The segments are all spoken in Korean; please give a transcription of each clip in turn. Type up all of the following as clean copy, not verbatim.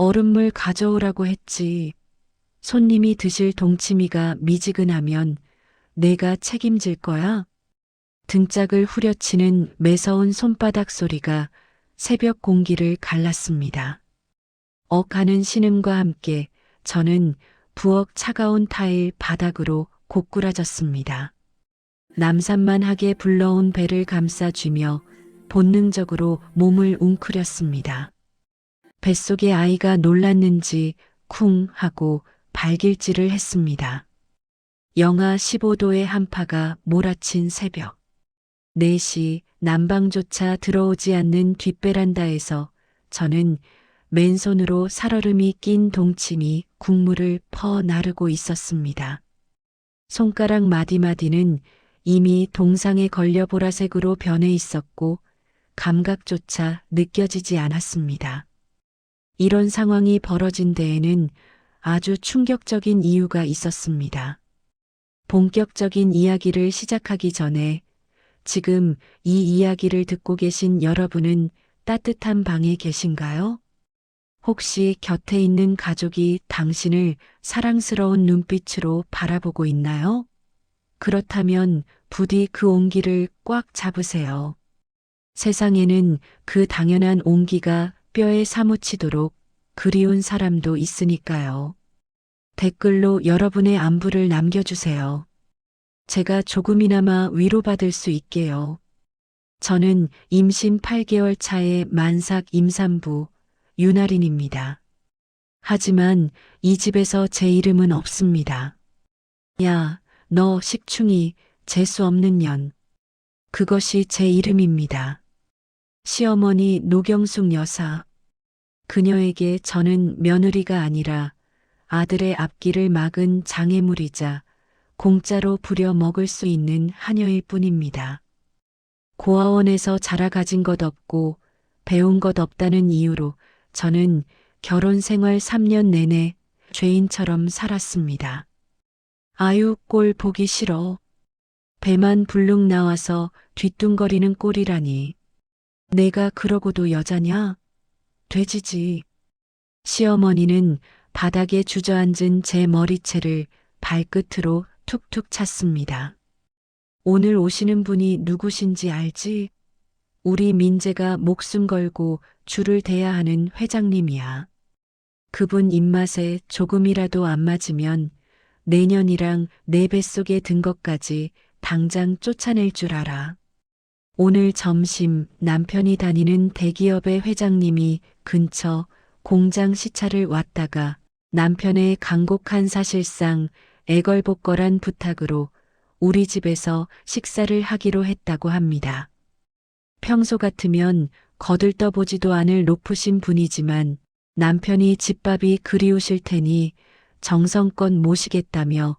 얼음물 가져오라고 했지. 손님이 드실 동치미가 미지근하면 내가 책임질 거야. 등짝을 후려치는 매서운 손바닥 소리가 새벽 공기를 갈랐습니다. 억하는 신음과 함께 저는 부엌 차가운 타일 바닥으로 고꾸라졌습니다. 남산만하게 불러온 배를 감싸쥐며 본능적으로 몸을 웅크렸습니다. 뱃속의 아이가 놀랐는지 쿵 하고 발길질을 했습니다. 영하 15도의 한파가 몰아친 새벽. 4시 난방조차 들어오지 않는 뒷베란다에서 저는 맨손으로 살얼음이 낀 동치미 국물을 퍼 나르고 있었습니다. 손가락 마디마디는 이미 동상에 걸려 보라색으로 변해 있었고 감각조차 느껴지지 않았습니다. 이런 상황이 벌어진 데에는 아주 충격적인 이유가 있었습니다. 본격적인 이야기를 시작하기 전에 지금 이 이야기를 듣고 계신 여러분은 따뜻한 방에 계신가요? 혹시 곁에 있는 가족이 당신을 사랑스러운 눈빛으로 바라보고 있나요? 그렇다면 부디 그 온기를 꽉 잡으세요. 세상에는 그 당연한 온기가 뼈에 사무치도록 그리운 사람도 있으니까요. 댓글로 여러분의 안부를 남겨주세요. 제가 조금이나마 위로받을 수 있게요. 저는 임신 8개월 차의 만삭 임산부 윤아린입니다. 하지만 이 집에서 제 이름은 없습니다. 야, 너 식충이 재수 없는 년. 그것이 제 이름입니다. 시어머니 노경숙 여사. 그녀에게 저는 며느리가 아니라 아들의 앞길을 막은 장애물이자 공짜로 부려 먹을 수 있는 하녀일 뿐입니다. 고아원에서 자라 가진 것 없고 배운 것 없다는 이유로 저는 결혼 생활 3년 내내 죄인처럼 살았습니다. 아유, 꼴 보기 싫어. 배만 불룩 나와서 뒤뚱거리는 꼴이라니. 내가 그러고도 여자냐? 돼지지. 시어머니는 바닥에 주저앉은 제 머리채를 발끝으로 툭툭 찼습니다. 오늘 오시는 분이 누구신지 알지? 우리 민재가 목숨 걸고 줄을 대야 하는 회장님이야. 그분 입맛에 조금이라도 안 맞으면 내년이랑 내 뱃속에 든 것까지 당장 쫓아낼 줄 알아. 오늘 점심 남편이 다니는 대기업의 회장님이 근처 공장 시찰을 왔다가 남편의 간곡한 사실상 애걸복걸한 부탁으로 우리 집에서 식사를 하기로 했다고 합니다. 평소 같으면 거들떠보지도 않을 높으신 분이지만 남편이 집밥이 그리우실 테니 정성껏 모시겠다며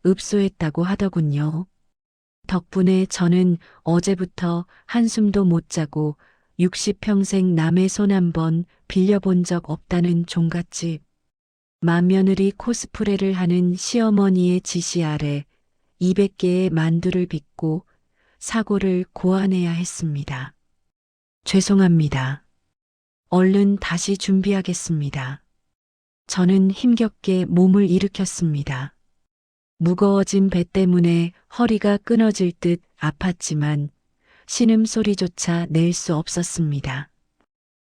읍소했다고 하더군요. 덕분에 저는 어제부터 한숨도 못 자고 60평생 남의 손 한 번 빌려본 적 없다는 종갓집. 맏며느리 코스프레를 하는 시어머니의 지시 아래 200개의 만두를 빚고 사고를 고안해야 했습니다. 죄송합니다. 얼른 다시 준비하겠습니다. 저는 힘겹게 몸을 일으켰습니다. 무거워진 배 때문에 허리가 끊어질 듯 아팠지만 신음소리조차 낼 수 없었습니다.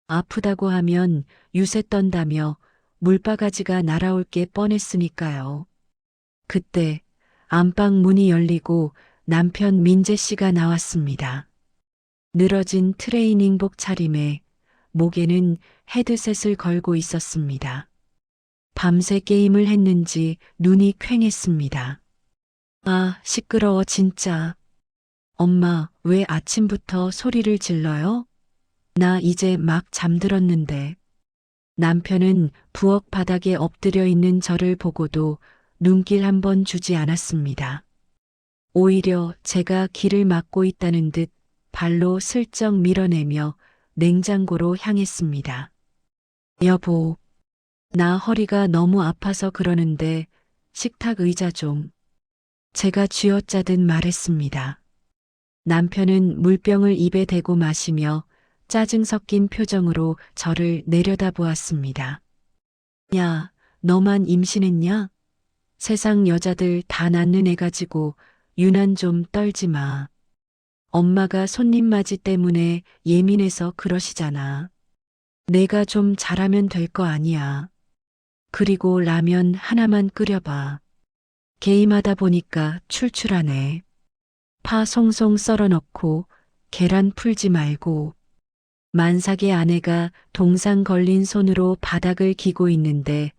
아프다고 하면 유세 떤다며 물바가지가 날아올 게 뻔했으니까요. 그때 안방 문이 열리고 남편 민재 씨가 나왔습니다. 늘어진 트레이닝복 차림에 목에는 헤드셋을 걸고 있었습니다. 밤새 게임을 했는지 눈이 퀭했습니다. 아, 시끄러워 진짜. 엄마, 왜 아침부터 소리를 질러요? 나 이제 막 잠들었는데. 남편은 부엌 바닥에 엎드려 있는 저를 보고도 눈길 한 번 주지 않았습니다. 오히려 제가 길을 막고 있다는 듯 발로 슬쩍 밀어내며 냉장고로 향했습니다. 여보, 나 허리가 너무 아파서 그러는데 식탁 의자 좀. 제가 쥐어짜듯 말했습니다. 남편은 물병을 입에 대고 마시며 짜증 섞인 표정으로 저를 내려다보았습니다. 야, 너만 임신했냐? 세상 여자들 다 낳는 애 가지고 유난 좀 떨지 마. 엄마가 손님 맞이 때문에 예민해서 그러시잖아. 내가 좀 잘하면 될 거 아니야. 그리고 라면 하나만 끓여봐. 게임하다 보니까 출출하네. 파 송송 썰어 넣고 계란 풀지 말고. 만삭의 아내가 동상 걸린 손으로 바닥을 기고 있는데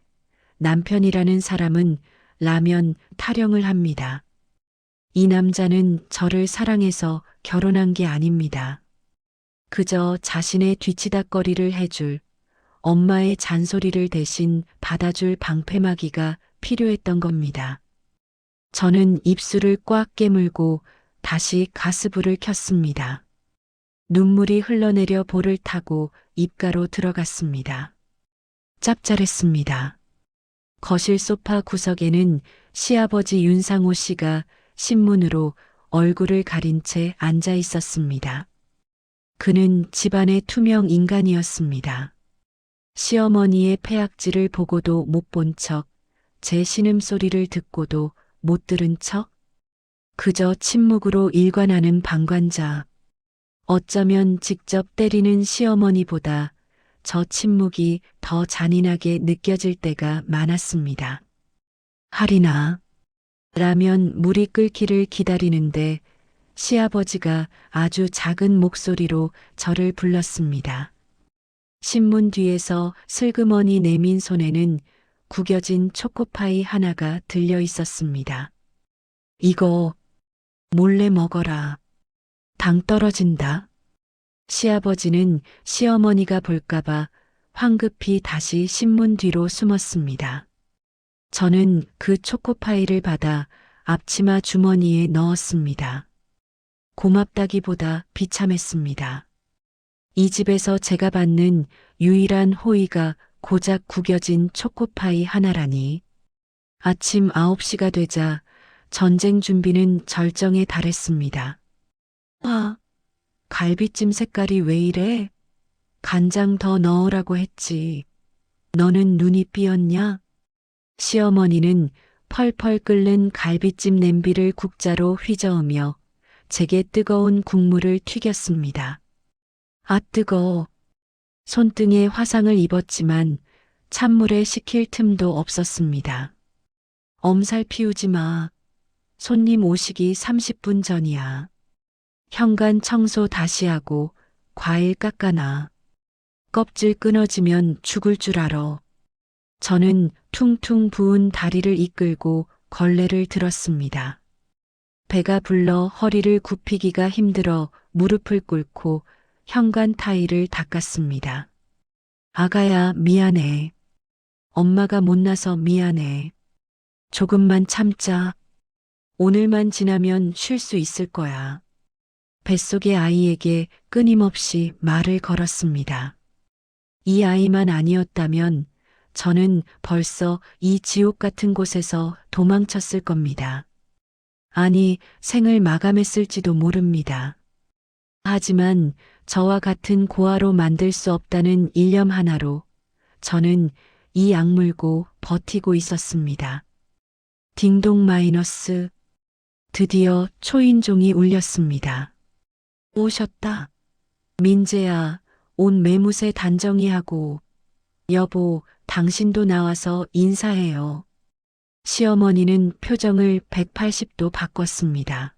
남편이라는 사람은 라면 타령을 합니다. 이 남자는 저를 사랑해서 결혼한 게 아닙니다. 그저 자신의 뒤치다꺼리를 해줄 엄마의 잔소리를 대신 받아줄 방패막이가 필요했던 겁니다. 저는 입술을 꽉 깨물고 다시 가스불을 켰습니다. 눈물이 흘러내려 볼을 타고 입가로 들어갔습니다. 짭짤했습니다. 거실 소파 구석에는 시아버지 윤상호 씨가 신문으로 얼굴을 가린 채 앉아 있었습니다. 그는 집안의 투명 인간이었습니다. 시어머니의 폐악질을 보고도 못 본 척, 제 신음소리를 듣고도 못 들은 척, 그저 침묵으로 일관하는 방관자. 어쩌면 직접 때리는 시어머니보다 저 침묵이 더 잔인하게 느껴질 때가 많았습니다. 할인아, 라면 물이 끓기를 기다리는데 시아버지가 아주 작은 목소리로 저를 불렀습니다. 신문 뒤에서 슬그머니 내민 손에는 구겨진 초코파이 하나가 들려 있었습니다. 이거 몰래 먹어라. 당 떨어진다. 시아버지는 시어머니가 볼까봐 황급히 다시 신문 뒤로 숨었습니다. 저는 그 초코파이를 받아 앞치마 주머니에 넣었습니다. 고맙다기보다 비참했습니다. 이 집에서 제가 받는 유일한 호의가 고작 구겨진 초코파이 하나라니. 아침 9시가 되자 전쟁 준비는 절정에 달했습니다. 아, 갈비찜 색깔이 왜 이래? 간장 더 넣으라고 했지. 너는 눈이 삐었냐? 시어머니는 펄펄 끓는 갈비찜 냄비를 국자로 휘저으며 제게 뜨거운 국물을 튀겼습니다. 아, 뜨거워. 손등에 화상을 입었지만 찬물에 식힐 틈도 없었습니다. 엄살 피우지 마. 손님 오시기 30분 전이야. 현관 청소 다시 하고 과일 깎아놔. 껍질 끊어지면 죽을 줄 알아. 저는 퉁퉁 부은 다리를 이끌고 걸레를 들었습니다. 배가 불러 허리를 굽히기가 힘들어 무릎을 꿇고 현관 타일을 닦았습니다. 아가야, 미안해. 엄마가 못나서 미안해. 조금만 참자. 오늘만 지나면 쉴 수 있을 거야. 뱃속의 아이에게 끊임없이 말을 걸었습니다. 이 아이만 아니었다면 저는 벌써 이 지옥 같은 곳에서 도망쳤을 겁니다. 아니, 생을 마감했을지도 모릅니다. 하지만 저와 같은 고아로 만들 수 없다는 일념 하나로 저는 이 악물고 버티고 있었습니다. 딩동 마이너스. 드디어 초인종이 울렸습니다. 오셨다. 민재야, 온 매무새 단정히 하고. 여보, 당신도 나와서 인사해요. 시어머니는 표정을 180도 바꿨습니다.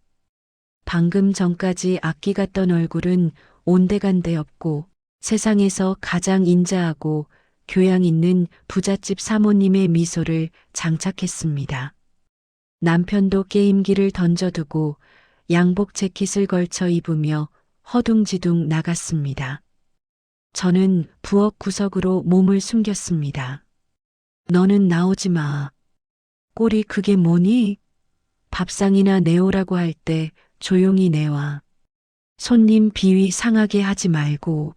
방금 전까지 악기 같던 얼굴은 온데간데 없고 세상에서 가장 인자하고 교양 있는 부잣집 사모님의 미소를 장착했습니다. 남편도 게임기를 던져두고 양복 재킷을 걸쳐 입으며 허둥지둥 나갔습니다. 저는 부엌 구석으로 몸을 숨겼습니다. 너는 나오지 마. 꼴이 그게 뭐니? 밥상이나 내오라고 할 때 조용히 내와. 손님 비위 상하게 하지 말고.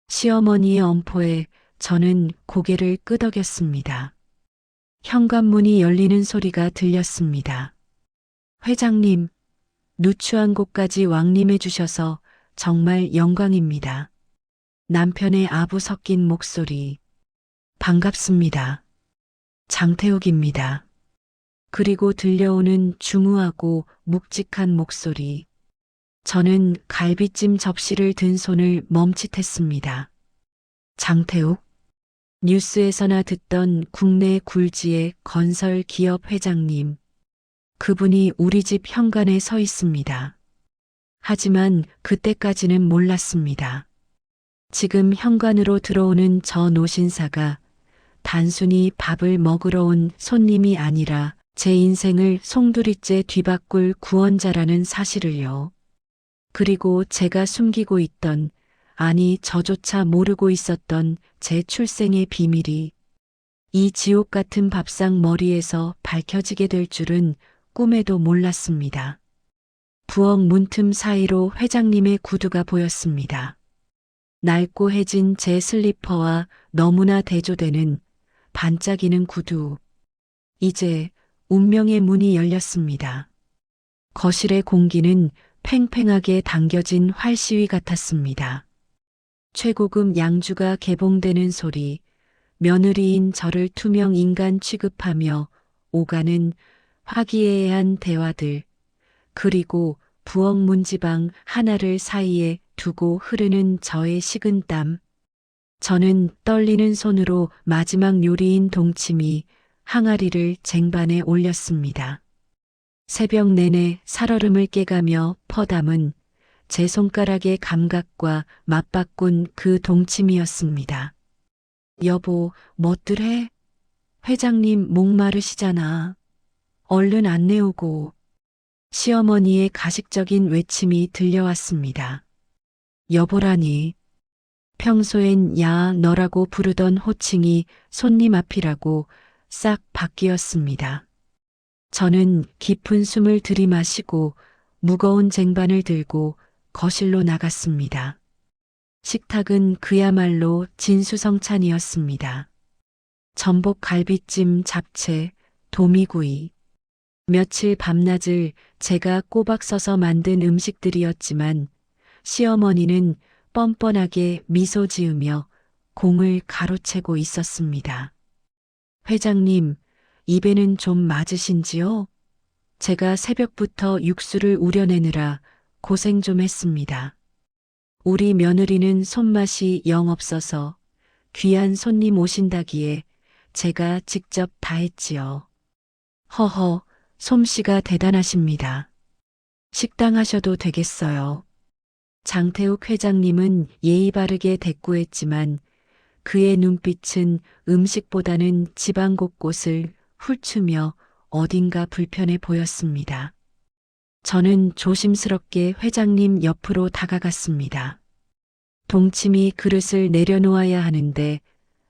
시어머니의 엄포에 저는 고개를 끄덕였습니다. 현관문이 열리는 소리가 들렸습니다. 회장님, 누추한 곳까지 왕림해 주셔서 정말 영광입니다. 남편의 아부 섞인 목소리. 반갑습니다. 장태욱입니다. 그리고 들려오는 중후하고 묵직한 목소리. 저는 갈비찜 접시를 든 손을 멈칫했습니다. 장태욱? 뉴스에서나 듣던 국내 굴지의 건설 기업 회장님. 그분이 우리 집 현관에 서 있습니다. 하지만 그때까지는 몰랐습니다. 지금 현관으로 들어오는 저 노신사가 단순히 밥을 먹으러 온 손님이 아니라 제 인생을 송두리째 뒤바꿀 구원자라는 사실을요. 그리고 제가 숨기고 있던, 아니 저조차 모르고 있었던 제 출생의 비밀이 이 지옥 같은 밥상 머리에서 밝혀지게 될 줄은 꿈에도 몰랐습니다. 부엌 문틈 사이로 회장님의 구두가 보였습니다. 낡고 해진 제 슬리퍼와 너무나 대조되는 반짝이는 구두. 이제 운명의 문이 열렸습니다. 거실의 공기는 팽팽하게 당겨진 활시위 같았습니다. 최고급 양주가 개봉되는 소리, 며느리인 저를 투명 인간 취급하며 오가는 화기애애한 대화들, 그리고 부엌 문지방 하나를 사이에 두고 흐르는 저의 식은 땀. 저는 떨리는 손으로 마지막 요리인 동치미, 항아리를 쟁반에 올렸습니다. 새벽 내내 살얼음을 깨가며 퍼담은 제 손가락의 감각과 맞바꾼 그 동치미였습니다. 여보, 뭣들 해? 회장님 목마르시잖아. 얼른 안 내오고. 시어머니의 가식적인 외침이 들려왔습니다. 여보라니. 평소엔 야 너라고 부르던 호칭이 손님 앞이라고 싹 바뀌었습니다. 저는 깊은 숨을 들이마시고 무거운 쟁반을 들고 거실로 나갔습니다. 식탁은 그야말로 진수성찬이었습니다. 전복 갈비찜, 잡채, 도미구이. 며칠 밤낮을 제가 꼬박 써서 만든 음식들이었지만 시어머니는 뻔뻔하게 미소 지으며 공을 가로채고 있었습니다. 회장님, 입에는 좀 맞으신지요? 제가 새벽부터 육수를 우려내느라 고생 좀 했습니다. 우리 며느리는 손맛이 영 없어서 귀한 손님 오신다기에 제가 직접 다 했지요. 허허, 솜씨가 대단하십니다. 식당 하셔도 되겠어요. 장태욱 회장님은 예의 바르게 대꾸했지만 그의 눈빛은 음식보다는 집안 곳곳을 훑으며 어딘가 불편해 보였습니다. 저는 조심스럽게 회장님 옆으로 다가갔습니다. 동치미 그릇을 내려놓아야 하는데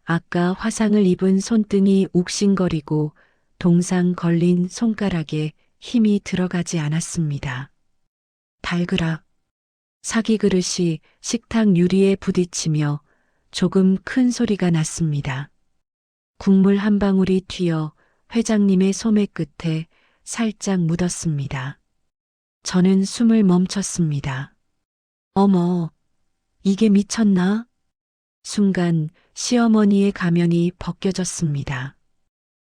아까 화상을 입은 손등이 욱신거리고 동상 걸린 손가락에 힘이 들어가지 않았습니다. 달그락. 사기 그릇이 식탁 유리에 부딪히며 조금 큰 소리가 났습니다. 국물 한 방울이 튀어 회장님의 소매 끝에 살짝 묻었습니다. 저는 숨을 멈췄습니다. 어머, 이게 미쳤나? 순간 시어머니의 가면이 벗겨졌습니다.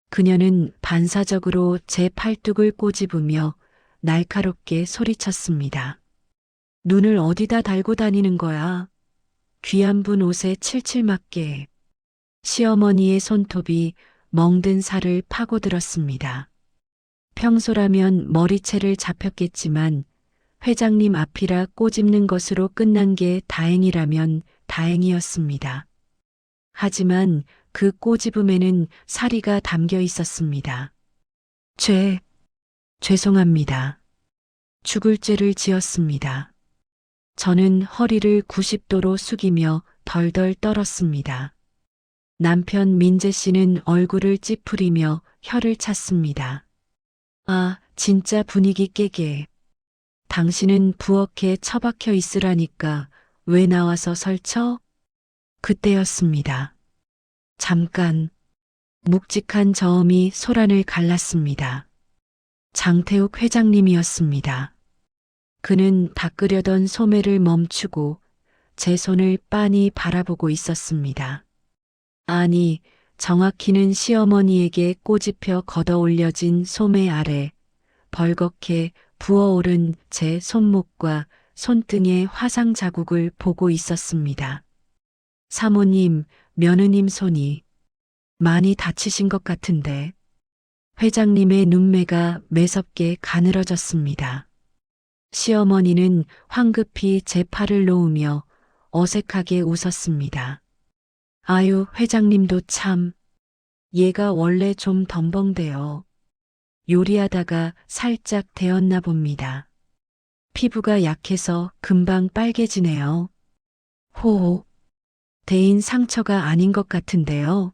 그녀는 반사적으로 제 팔뚝을 꼬집으며 날카롭게 소리쳤습니다. 눈을 어디다 달고 다니는 거야? 귀한 분 옷에 칠칠 맞게. 시어머니의 손톱이 멍든 살을 파고들었습니다. 평소라면 머리채를 잡혔겠지만 회장님 앞이라 꼬집는 것으로 끝난 게 다행이라면 다행이었습니다. 하지만 그 꼬집음에는 사리가 담겨 있었습니다. 죄송합니다. 죽을 죄를 지었습니다. 저는 허리를 90도로 숙이며 덜덜 떨었습니다. 남편 민재 씨는 얼굴을 찌푸리며 혀를 찼습니다. 아, 진짜 분위기 깨게. 당신은 부엌에 처박혀 있으라니까 왜 나와서 설쳐? 그때였습니다. 잠깐, 묵직한 저음이 소란을 갈랐습니다. 장태욱 회장님이었습니다. 그는 닦으려던 소매를 멈추고 제 손을 빤히 바라보고 있었습니다. 아니, 정확히는 시어머니에게 꼬집혀 걷어 올려진 소매 아래 벌겋게 부어오른 제 손목과 손등의 화상 자국을 보고 있었습니다. 사모님, 며느님 손이 많이 다치신 것 같은데. 회장님의 눈매가 매섭게 가늘어졌습니다. 시어머니는 황급히 제 팔을 놓으며 어색하게 웃었습니다. 아유, 회장님도 참. 얘가 원래 좀 덤벙대요. 요리하다가 살짝 데었나 봅니다. 피부가 약해서 금방 빨개지네요. 호호. 대인 상처가 아닌 것 같은데요.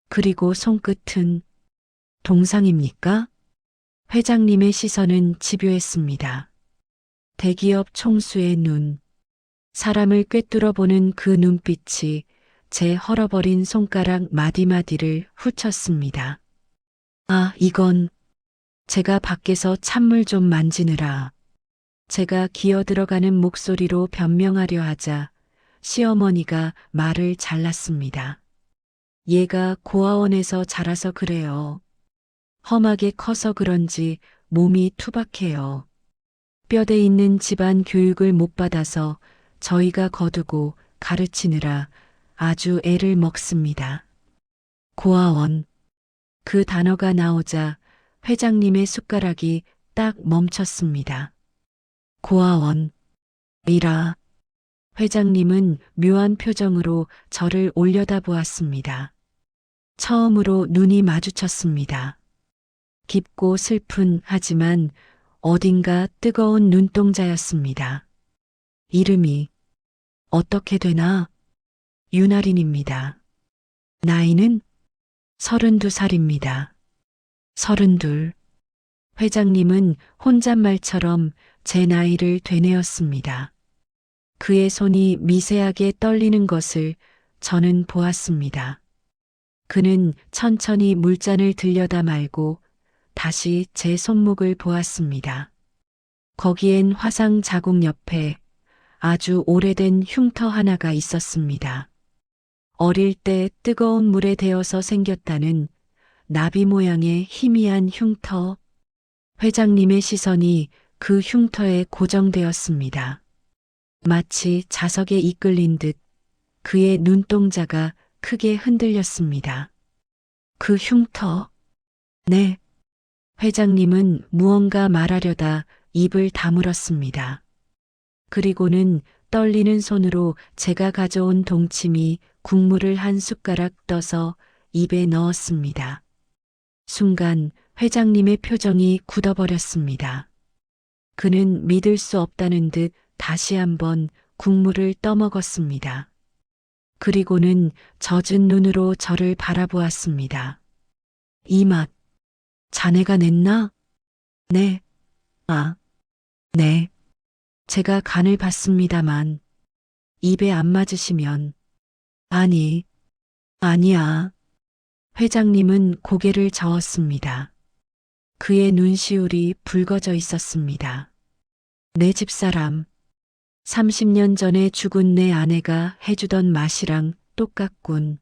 그리고 손끝은 동상입니까? 회장님의 시선은 집요했습니다. 대기업 총수의 눈. 사람을 꿰뚫어 보는 그 눈빛이 제 헐어버린 손가락 마디마디를 후쳤습니다. 아, 이건 제가 밖에서 찬물 좀 만지느라. 제가 기어 들어가는 목소리로 변명하려 하자 시어머니가 말을 잘랐습니다. 얘가 고아원에서 자라서 그래요. 험하게 커서 그런지 몸이 투박해요. 뼈대 있는 집안 교육을 못 받아서 저희가 거두고 가르치느라 아주 애를 먹습니다. 고아원. 그 단어가 나오자 회장님의 숟가락이 딱 멈췄습니다. 고아원. 이라. 회장님은 묘한 표정으로 저를 올려다보았습니다. 처음으로 눈이 마주쳤습니다. 깊고 슬픈 하지만 어딘가 뜨거운 눈동자였습니다. 이름이 어떻게 되나? 윤아린입니다. 나이는 32살입니다. 32. 회장님은 혼잣말처럼 제 나이를 되뇌었습니다. 그의 손이 미세하게 떨리는 것을 저는 보았습니다. 그는 천천히 물잔을 들여다 말고 다시 제 손목을 보았습니다. 거기엔 화상 자국 옆에 아주 오래된 흉터 하나가 있었습니다. 어릴 때 뜨거운 물에 데어서 생겼다는 나비 모양의 희미한 흉터. 회장님의 시선이 그 흉터에 고정되었습니다. 마치 자석에 이끌린 듯 그의 눈동자가 크게 흔들렸습니다. 그 흉터. 네. 회장님은 무언가 말하려다 입을 다물었습니다. 그리고는 떨리는 손으로 제가 가져온 동치미 국물을 한 숟가락 떠서 입에 넣었습니다. 순간 회장님의 표정이 굳어버렸습니다. 그는 믿을 수 없다는 듯 다시 한번 국물을 떠먹었습니다. 그리고는 젖은 눈으로 저를 바라보았습니다. 이 맛, 자네가 냈나? 네. 아, 네. 제가 간을 봤습니다만 입에 안 맞으시면. 아니야. 회장님은 고개를 저었습니다. 그의 눈시울이 붉어져 있었습니다. 내 집사람, 30년 전에 죽은 내 아내가 해주던 맛이랑 똑같군.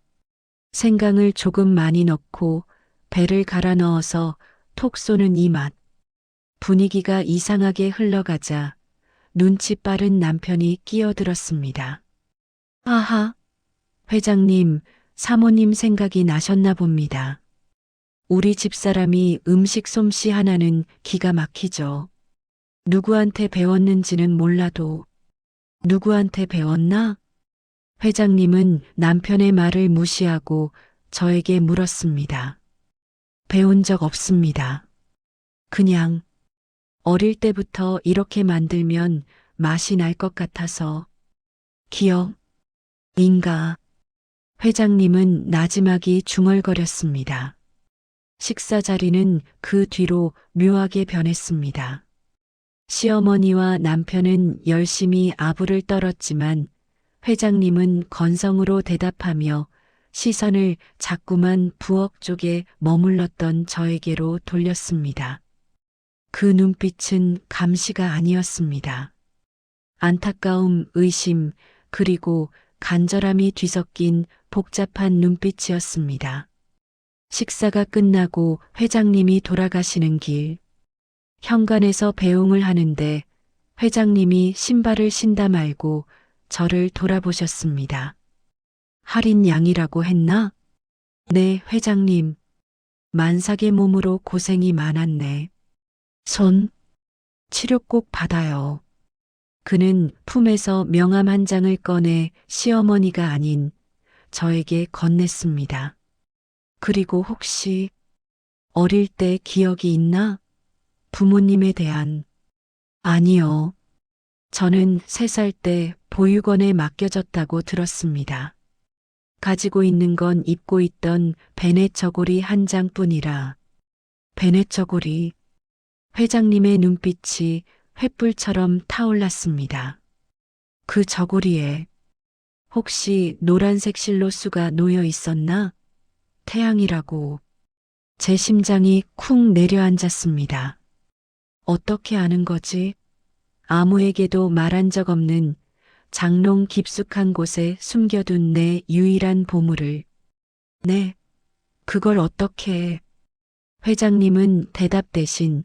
생강을 조금 많이 넣고 배를 갈아 넣어서 톡 쏘는 이 맛. 분위기가 이상하게 흘러가자 눈치 빠른 남편이 끼어들었습니다. 아하, 회장님, 사모님 생각이 나셨나 봅니다. 우리 집사람이 음식 솜씨 하나는 기가 막히죠. 누구한테 배웠는지는 몰라도. 누구한테 배웠나? 회장님은 남편의 말을 무시하고 저에게 물었습니다. 배운 적 없습니다. 그냥 어릴 때부터 이렇게 만들면 맛이 날 것 같아서. 기억인가? 회장님은 나지막이 중얼거렸습니다. 식사 자리는 그 뒤로 묘하게 변했습니다. 시어머니와 남편은 열심히 아부를 떨었지만 회장님은 건성으로 대답하며 시선을 자꾸만 부엌 쪽에 머물렀던 저에게로 돌렸습니다. 그 눈빛은 감시가 아니었습니다. 안타까움, 의심, 그리고 간절함이 뒤섞인 복잡한 눈빛이었습니다. 식사가 끝나고 회장님이 돌아가시는 길, 현관에서 배웅을 하는데 회장님이 신발을 신다 말고 저를 돌아보셨습니다. 할인 양이라고 했나? 네, 회장님. 만삭의 몸으로 고생이 많았네. 손, 치료 꼭 받아요. 그는 품에서 명함 한 장을 꺼내 시어머니가 아닌 저에게 건넸습니다. 그리고 혹시 어릴 때 기억이 있나? 부모님에 대한. 아니요. 저는 3살 때 보육원에 맡겨졌다고 들었습니다. 가지고 있는 건 입고 있던 베넷 저고리 한 장뿐이라. 베넷 저고리. 회장님의 눈빛이 횃불처럼 타올랐습니다. 그 저고리에 혹시 노란색 실로수가 놓여 있었나? 태양이라고. 제 심장이 쿵 내려앉았습니다. 어떻게 아는 거지? 아무에게도 말한 적 없는 장롱 깊숙한 곳에 숨겨둔 내 유일한 보물을. 네, 그걸 어떻게 해? 회장님은 대답 대신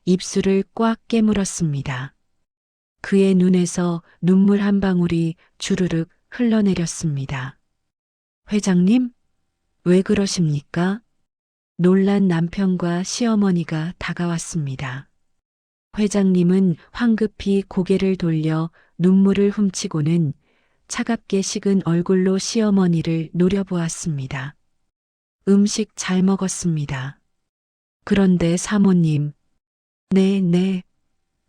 입술을 꽉 깨물었습니다. 그의 눈에서 눈물 한 방울이 주르륵 흘러내렸습니다. 회장님? 왜 그러십니까? 놀란 남편과 시어머니가 다가왔습니다. 회장님은 황급히 고개를 돌려 눈물을 훔치고는 차갑게 식은 얼굴로 시어머니를 노려보았습니다. 음식 잘 먹었습니다. 그런데 사모님, 네,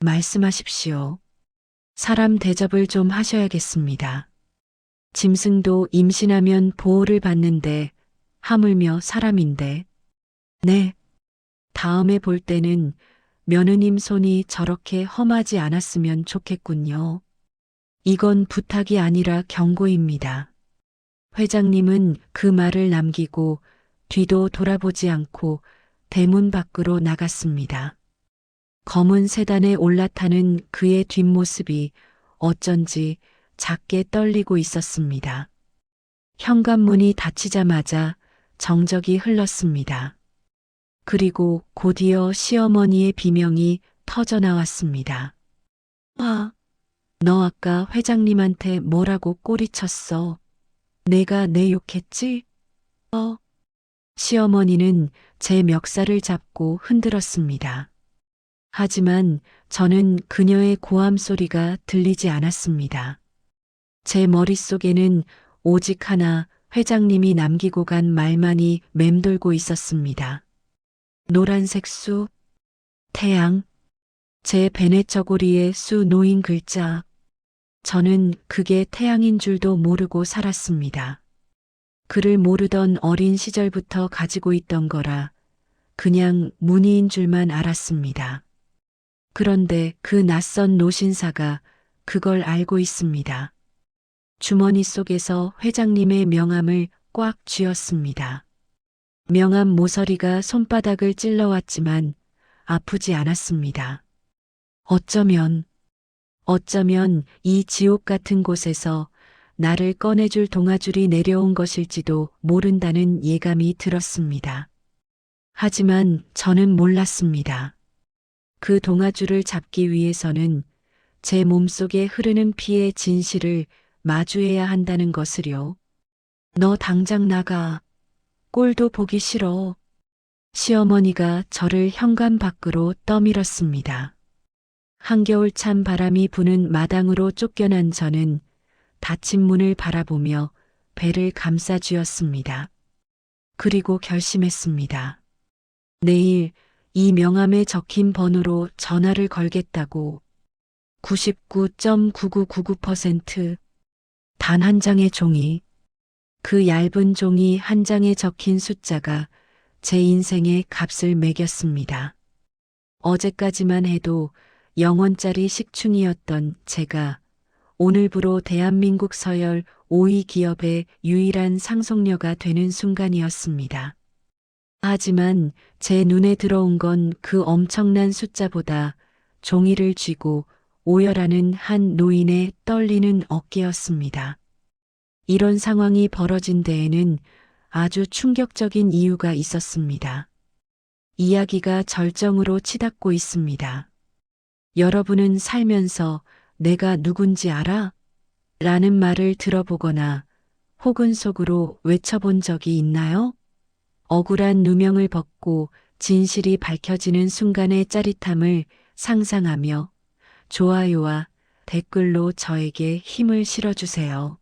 말씀하십시오. 사람 대접을 좀 하셔야겠습니다. 짐승도 임신하면 보호를 받는데 하물며 사람인데. 네, 다음에 볼 때는 며느님 손이 저렇게 험하지 않았으면 좋겠군요. 이건 부탁이 아니라 경고입니다. 회장님은 그 말을 남기고 뒤도 돌아보지 않고 대문 밖으로 나갔습니다. 검은 세단에 올라타는 그의 뒷모습이 어쩐지 작게 떨리고 있었습니다. 현관문이 닫히자마자 정적이 흘렀습니다. 그리고 곧이어 시어머니의 비명이 터져나왔습니다. 아, 너 아까 회장님한테 뭐라고 꼬리쳤어? 내가 내 욕했지? 시어머니는 제 멱살을 잡고 흔들었습니다. 하지만 저는 그녀의 고함 소리가 들리지 않았습니다. 제 머릿속에는 오직 하나 회장님이 남기고 간 말만이 맴돌고 있었습니다. 노란색 수, 태양, 제 베넷 저고리에 수 놓인 글자. 저는 그게 태양인 줄도 모르고 살았습니다. 그를 모르던 어린 시절부터 가지고 있던 거라 그냥 무늬인 줄만 알았습니다. 그런데 그 낯선 노신사가 그걸 알고 있습니다. 주머니 속에서 회장님의 명함을 꽉 쥐었습니다. 명함 모서리가 손바닥을 찔러왔지만 아프지 않았습니다. 어쩌면 이 지옥 같은 곳에서 나를 꺼내줄 동아줄이 내려온 것일지도 모른다는 예감이 들었습니다. 하지만 저는 몰랐습니다. 그 동아줄을 잡기 위해서는 제 몸속에 흐르는 피의 진실을 마주해야 한다는 것을요. 너 당장 나가. 꼴도 보기 싫어. 시어머니가 저를 현관 밖으로 떠밀었습니다. 한겨울 찬 바람이 부는 마당으로 쫓겨난 저는 닫힌 문을 바라보며 배를 감싸 쥐었습니다. 그리고 결심했습니다. 내일 이 명함에 적힌 번호로 전화를 걸겠다고. 99.9999%. 단 한 장의 종이. 그 얇은 종이 한 장에 적힌 숫자가 제 인생의 값을 매겼습니다. 어제까지만 해도 영원짜리 식충이었던 제가 오늘부로 대한민국 서열 5위 기업의 유일한 상속녀가 되는 순간이었습니다. 하지만 제 눈에 들어온 건 그 엄청난 숫자보다 종이를 쥐고 오열하는 한 노인의 떨리는 어깨였습니다. 이런 상황이 벌어진 데에는 아주 충격적인 이유가 있었습니다. 이야기가 절정으로 치닫고 있습니다. 여러분은 살면서 내가 누군지 알아? 라는 말을 들어보거나 혹은 속으로 외쳐본 적이 있나요? 억울한 누명을 벗고 진실이 밝혀지는 순간의 짜릿함을 상상하며 좋아요와 댓글로 저에게 힘을 실어주세요.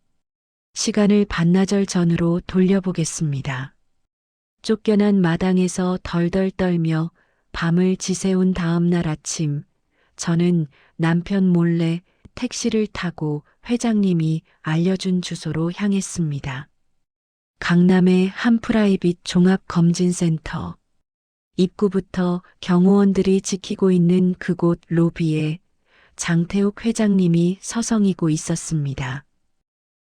시간을 반나절 전으로 돌려보겠습니다. 쫓겨난 마당에서 덜덜 떨며 밤을 지새운 다음 날 아침, 저는 남편 몰래 택시를 타고 회장님이 알려준 주소로 향했습니다. 강남의 한 프라이빗 종합검진센터. 입구부터 경호원들이 지키고 있는 그곳 로비에 장태욱 회장님이 서성이고 있었습니다.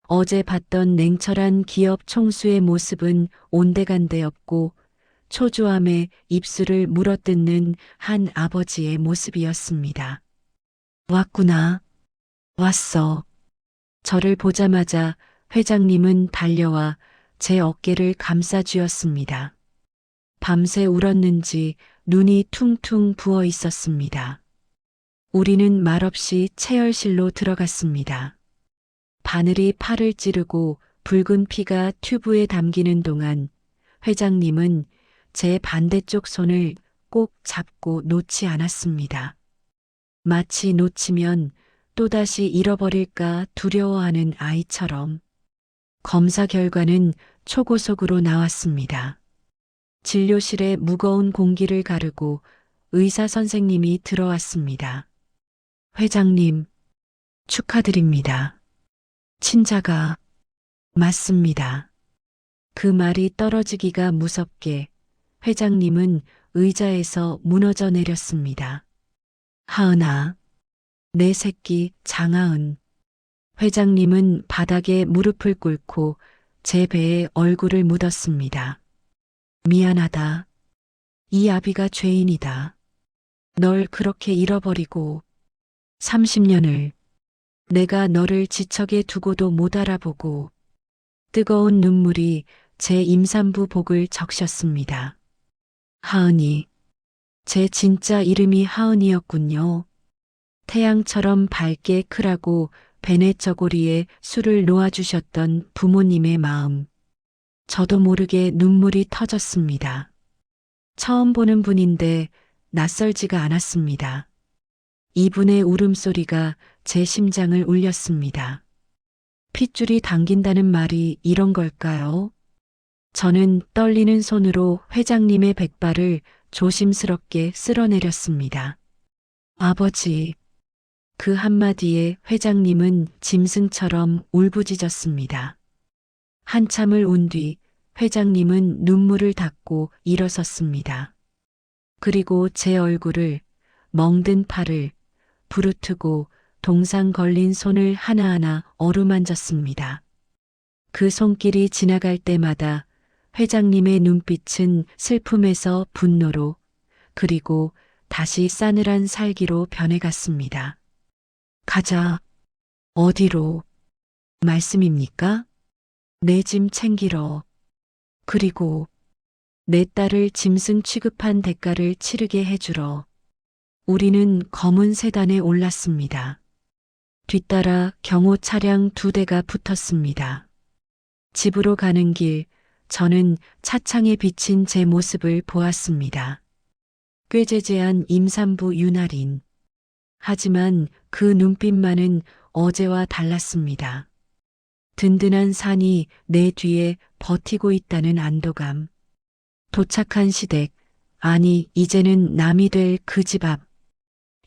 어제 봤던 냉철한 기업 총수의 모습은 온데간데 없고 초조함에 입술을 물어뜯는 한 아버지의 모습이었습니다. 왔구나. 왔어. 저를 보자마자 회장님은 달려와 제 어깨를 감싸 쥐었습니다. 밤새 울었는지 눈이 퉁퉁 부어 있었습니다. 우리는 말없이 체열실로 들어갔습니다. 바늘이 팔을 찌르고 붉은 피가 튜브에 담기는 동안 회장님은 제 반대쪽 손을 꼭 잡고 놓지 않았습니다. 마치 놓치면 또다시 잃어버릴까 두려워하는 아이처럼. 검사 결과는 초고속으로 나왔습니다. 진료실에 무거운 공기를 가르고 의사 선생님이 들어왔습니다. 회장님, 축하드립니다. 친자가 맞습니다. 그 말이 떨어지기가 무섭게 회장님은 의자에서 무너져 내렸습니다. 하은아, 내 새끼 장하은. 회장님은 바닥에 무릎을 꿇고 제 배에 얼굴을 묻었습니다. 미안하다. 이 아비가 죄인이다. 널 그렇게 잃어버리고 30년을 내가 너를 지척에 두고도 못 알아보고. 뜨거운 눈물이 제 임산부 복을 적셨습니다. 하은이. 제 진짜 이름이 하은이었군요. 태양처럼 밝게 크라고 베네 저고리에 술을 놓아주셨던 부모님의 마음. 저도 모르게 눈물이 터졌습니다. 처음 보는 분인데 낯설지가 않았습니다. 이분의 울음소리가 제 심장을 울렸습니다. 핏줄이 당긴다는 말이 이런 걸까요? 저는 떨리는 손으로 회장님의 백발을 조심스럽게 쓸어내렸습니다. 아버지. 그 한마디에 회장님은 짐승처럼 울부짖었습니다. 한참을 운 뒤 회장님은 눈물을 닦고 일어섰습니다. 그리고 제 얼굴을, 멍든 팔을, 부르트고 동상 걸린 손을 하나하나 어루만졌습니다. 그 손길이 지나갈 때마다 회장님의 눈빛은 슬픔에서 분노로, 그리고 다시 싸늘한 살기로 변해갔습니다. 가자. 어디로? 말씀입니까? 내 짐 챙기러. 그리고 내 딸을 짐승 취급한 대가를 치르게 해주러. 우리는 검은 세단에 올랐습니다. 뒤따라 경호 차량 2대가 붙었습니다. 집으로 가는 길, 저는 차창에 비친 제 모습을 보았습니다. 꾀죄죄한 임산부 윤아린. 하지만 그 눈빛만은 어제와 달랐습니다. 든든한 산이 내 뒤에 버티고 있다는 안도감. 도착한 시댁, 아니 이제는 남이 될 그 집 앞.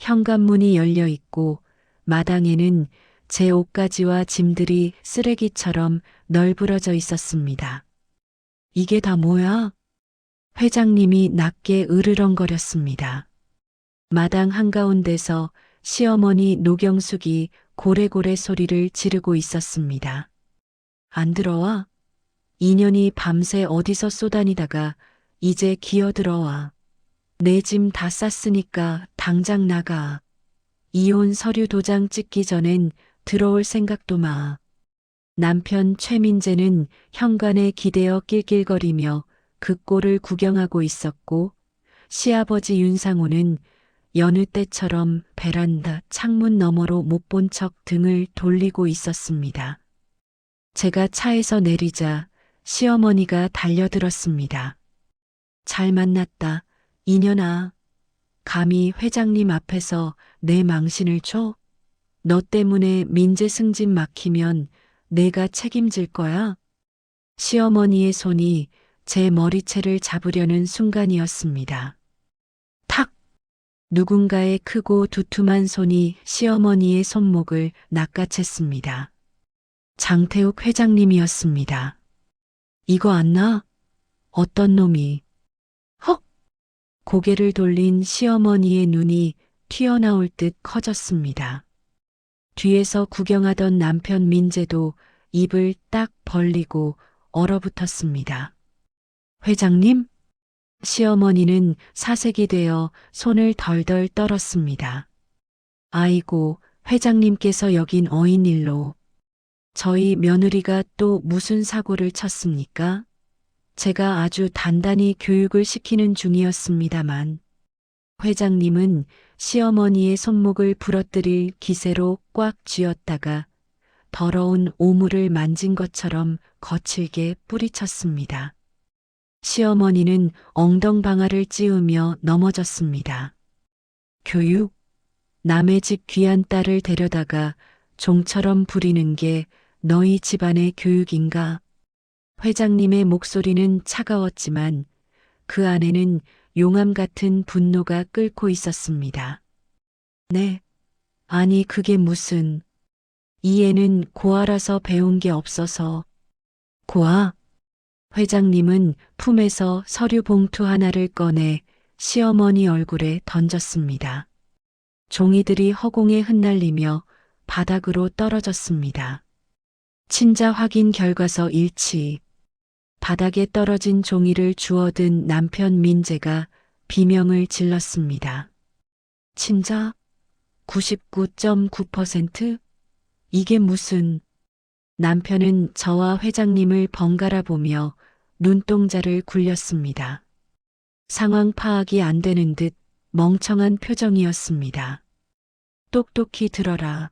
현관문이 열려 있고 마당에는 제 옷가지와 짐들이 쓰레기처럼 널브러져 있었습니다. 이게 다 뭐야? 회장님이 낮게 으르렁거렸습니다. 마당 한가운데서 시어머니 노경숙이 고래고래 소리를 지르고 있었습니다. 안 들어와? 인연이 밤새 어디서 쏘다니다가 이제 기어들어와. 내 짐 다 쌌으니까 당장 나가. 이혼 서류 도장 찍기 전엔 들어올 생각도 마. 남편 최민재는 현관에 기대어 낄낄거리며 그 꼴을 구경하고 있었고, 시아버지 윤상호는 여느 때처럼 베란다 창문 너머로 못 본 척 등을 돌리고 있었습니다. 제가 차에서 내리자 시어머니가 달려들었습니다. 잘 만났다, 이년아. 감히 회장님 앞에서 내 망신을 줘? 너 때문에 민재 승진 막히면 내가 책임질 거야? 시어머니의 손이 제 머리채를 잡으려는 순간이었습니다. 탁! 누군가의 크고 두툼한 손이 시어머니의 손목을 낚아챘습니다. 장태욱 회장님이었습니다. 이거 안 나? 어떤 놈이? 헉! 고개를 돌린 시어머니의 눈이 튀어나올 듯 커졌습니다. 뒤에서 구경하던 남편 민재도 입을 딱 벌리고 얼어붙었습니다. 회장님? 시어머니는 사색이 되어 손을 덜덜 떨었습니다. 아이고, 회장님께서 여긴 어인일로. 저희 며느리가 또 무슨 사고를 쳤습니까? 제가 아주 단단히 교육을 시키는 중이었습니다만. 회장님은 시어머니의 손목을 부러뜨릴 기세로 꽉 쥐었다가 더러운 오물을 만진 것처럼 거칠게 뿌리쳤습니다. 시어머니는 엉덩방아를 찌우며 넘어졌습니다. 교육? 남의 집 귀한 딸을 데려다가 종처럼 부리는 게 너희 집안의 교육인가? 회장님의 목소리는 차가웠지만 그 안에는 용암 같은 분노가 끓고 있었습니다. 네. 아니 그게 무슨. 이 애는 고아라서 배운 게 없어서. 고아? 회장님은 품에서 서류 봉투 하나를 꺼내 시어머니 얼굴에 던졌습니다. 종이들이 허공에 흩날리며 바닥으로 떨어졌습니다. 친자 확인 결과서 일치. 바닥에 떨어진 종이를 주워든 남편 민재가 비명을 질렀습니다. 친자? 99.9%? 이게 무슨. 남편은 저와 회장님을 번갈아 보며 눈동자를 굴렸습니다. 상황 파악이 안 되는 듯 멍청한 표정이었습니다. 똑똑히 들어라.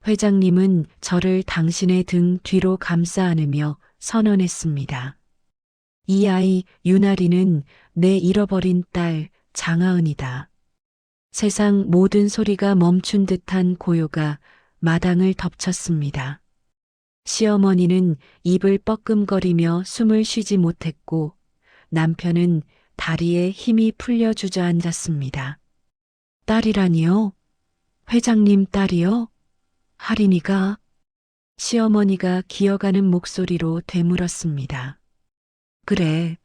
회장님은 저를 당신의 등 뒤로 감싸 안으며 선언했습니다. 이 아이 유나리는 내 잃어버린 딸 장하은이다. 세상 모든 소리가 멈춘 듯한 고요가 마당을 덮쳤습니다. 시어머니는 입을 뻐끔거리며 숨을 쉬지 못했고 남편은 다리에 힘이 풀려 주저앉았습니다. 딸이라니요? 회장님 딸이요? 할인이가? 시어머니가 기어가는 목소리로 되물었습니다. 그래.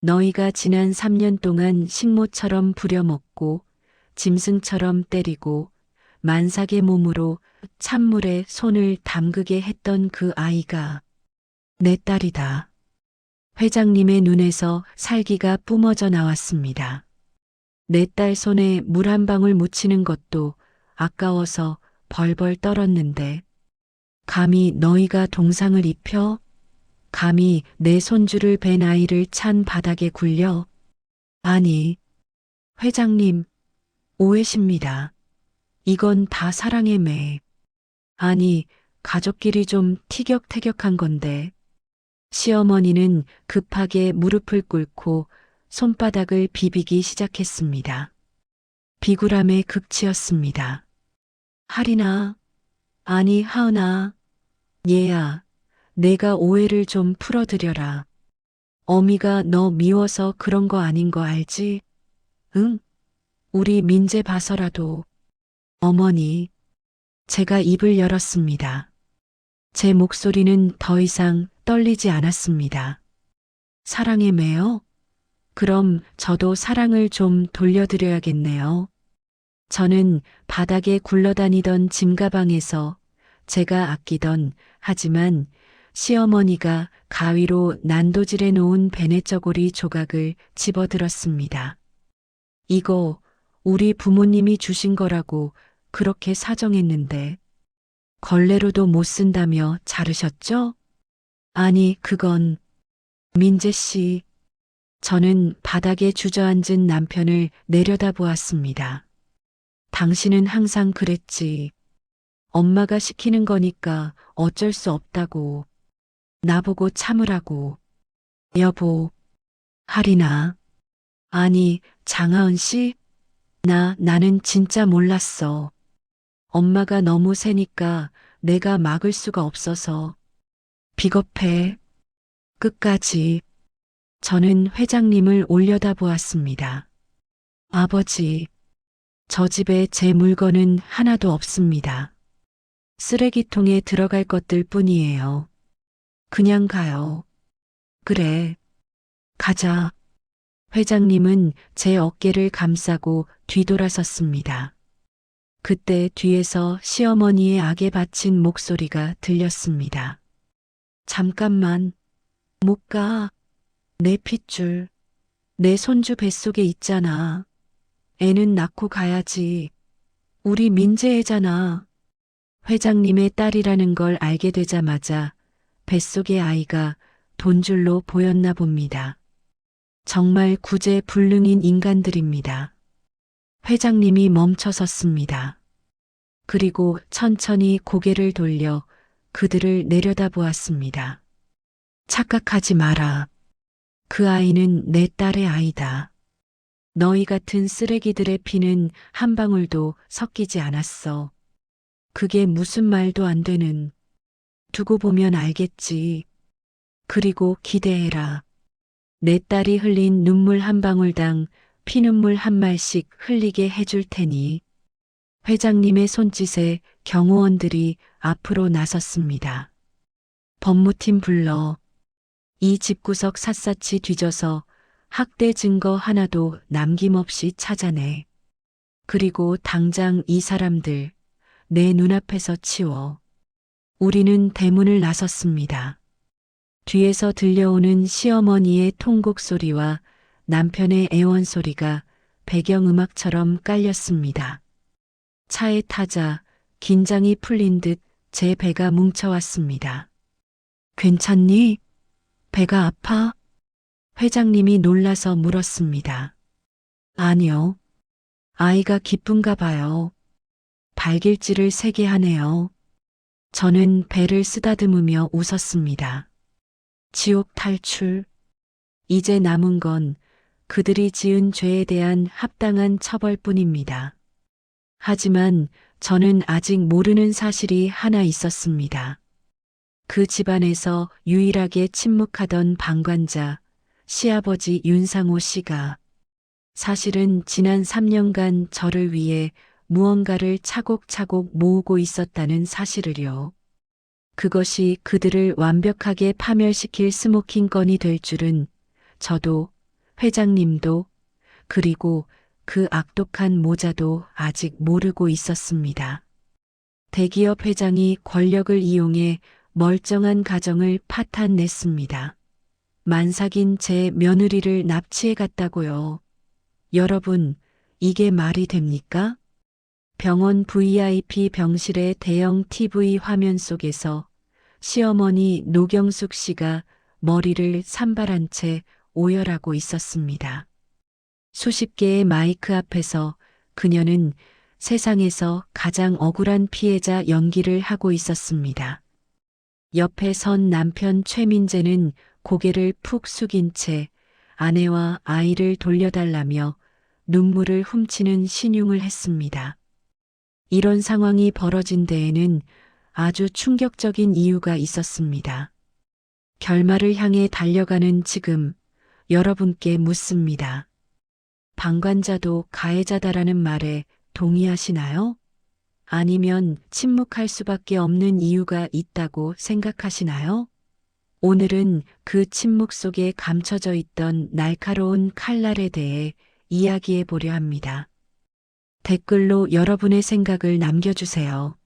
너희가 지난 3년 동안 식모처럼 부려먹고 짐승처럼 때리고 만삭의 몸으로 찬물에 손을 담그게 했던 그 아이가 내 딸이다. 회장님의 눈에서 살기가 뿜어져 나왔습니다. 내 딸 손에 물 한 방울 묻히는 것도 아까워서 벌벌 떨었는데 감히 너희가 동상을 입혀? 감히 내 손주를 벤 아이를 찬 바닥에 굴려? 아니, 회장님, 오해십니다. 이건 다 사랑의 매. 아니, 가족끼리 좀 티격태격한 건데. 시어머니는 급하게 무릎을 꿇고 손바닥을 비비기 시작했습니다. 비굴함의 극치였습니다. 할인아, 아니 하은아, 얘야, 내가 오해를 좀 풀어드려라. 어미가 너 미워서 그런 거 아닌 거 알지? 응? 우리 민재 봐서라도. 어머니, 제가 입을 열었습니다. 제 목소리는 더 이상 떨리지 않았습니다. 사랑에 매여? 그럼 저도 사랑을 좀 돌려드려야겠네요. 저는 바닥에 굴러다니던 짐가방에서 제가 아끼던 하지만 시어머니가 가위로 난도질해 놓은 베네저고리 조각을 집어들었습니다. 이거 우리 부모님이 주신 거라고 그렇게 사정했는데 걸레로도 못 쓴다며 자르셨죠? 아니, 그건 민재 씨. 저는 바닥에 주저앉은 남편을 내려다보았습니다. 당신은 항상 그랬지. 엄마가 시키는 거니까 어쩔 수 없다고. 나보고 참으라고. 여보, 하리나. 아니, 장하은 씨? 나는 진짜 몰랐어. 엄마가 너무 세니까 내가 막을 수가 없어서. 비겁해. 끝까지. 저는 회장님을 올려다보았습니다. 아버지, 저 집에 제 물건은 하나도 없습니다. 쓰레기통에 들어갈 것들 뿐이에요. 그냥 가요. 그래. 가자. 회장님은 제 어깨를 감싸고 뒤돌아섰습니다. 그때 뒤에서 시어머니의 악에 받친 목소리가 들렸습니다. 잠깐만. 못 가. 내 핏줄. 내 손주 뱃속에 있잖아. 애는 낳고 가야지. 우리 민재애잖아. 회장님의 딸이라는 걸 알게 되자마자 뱃속의 아이가 돈줄로 보였나 봅니다. 정말 구제불능인 인간들입니다. 회장님이 멈춰섰습니다. 그리고 천천히 고개를 돌려 그들을 내려다보았습니다. 착각하지 마라. 그 아이는 내 딸의 아이다. 너희 같은 쓰레기들의 피는 한 방울도 섞이지 않았어. 그게 무슨 말도 안 되는. 두고 보면 알겠지. 그리고 기대해라. 내 딸이 흘린 눈물 한 방울당 피눈물 한 말씩 흘리게 해줄 테니. 회장님의 손짓에 경호원들이 앞으로 나섰습니다. 법무팀 불러. 이 집구석 샅샅이 뒤져서 학대 증거 하나도 남김없이 찾아내. 그리고 당장 이 사람들 내 눈앞에서 치워. 우리는 대문을 나섰습니다. 뒤에서 들려오는 시어머니의 통곡 소리와 남편의 애원 소리가 배경음악처럼 깔렸습니다. 차에 타자 긴장이 풀린 듯 제 배가 뭉쳐왔습니다. 괜찮니? 배가 아파? 회장님이 놀라서 물었습니다. 아니요. 아이가 기쁜가 봐요. 발길질을 세게 하네요. 저는 배를 쓰다듬으며 웃었습니다. 지옥 탈출. 이제 남은 건 그들이 지은 죄에 대한 합당한 처벌뿐입니다. 하지만 저는 아직 모르는 사실이 하나 있었습니다. 그 집안에서 유일하게 침묵하던 방관자, 시아버지 윤상호 씨가 사실은 지난 3년간 저를 위해 무언가를 차곡차곡 모으고 있었다는 사실을요. 그것이 그들을 완벽하게 파멸시킬 스모킹 건이 될 줄은 저도 회장님도 그리고 그 악독한 모자도 아직 모르고 있었습니다. 대기업 회장이 권력을 이용해 멀쩡한 가정을 파탄냈습니다. 만삭인 제 며느리를 납치해 갔다고요. 여러분, 이게 말이 됩니까? 병원 VIP 병실의 대형 TV 화면 속에서 시어머니 노경숙 씨가 머리를 산발한 채 오열하고 있었습니다. 수십 개의 마이크 앞에서 그녀는 세상에서 가장 억울한 피해자 연기를 하고 있었습니다. 옆에 선 남편 최민재는 고개를 푹 숙인 채 아내와 아이를 돌려달라며 눈물을 훔치는 신용을 했습니다. 이런 상황이 벌어진 데에는 아주 충격적인 이유가 있었습니다. 결말을 향해 달려가는 지금 여러분께 묻습니다. 방관자도 가해자다라는 말에 동의하시나요? 아니면 침묵할 수밖에 없는 이유가 있다고 생각하시나요? 오늘은 그 침묵 속에 감춰져 있던 날카로운 칼날에 대해 이야기해 보려 합니다. 댓글로 여러분의 생각을 남겨주세요.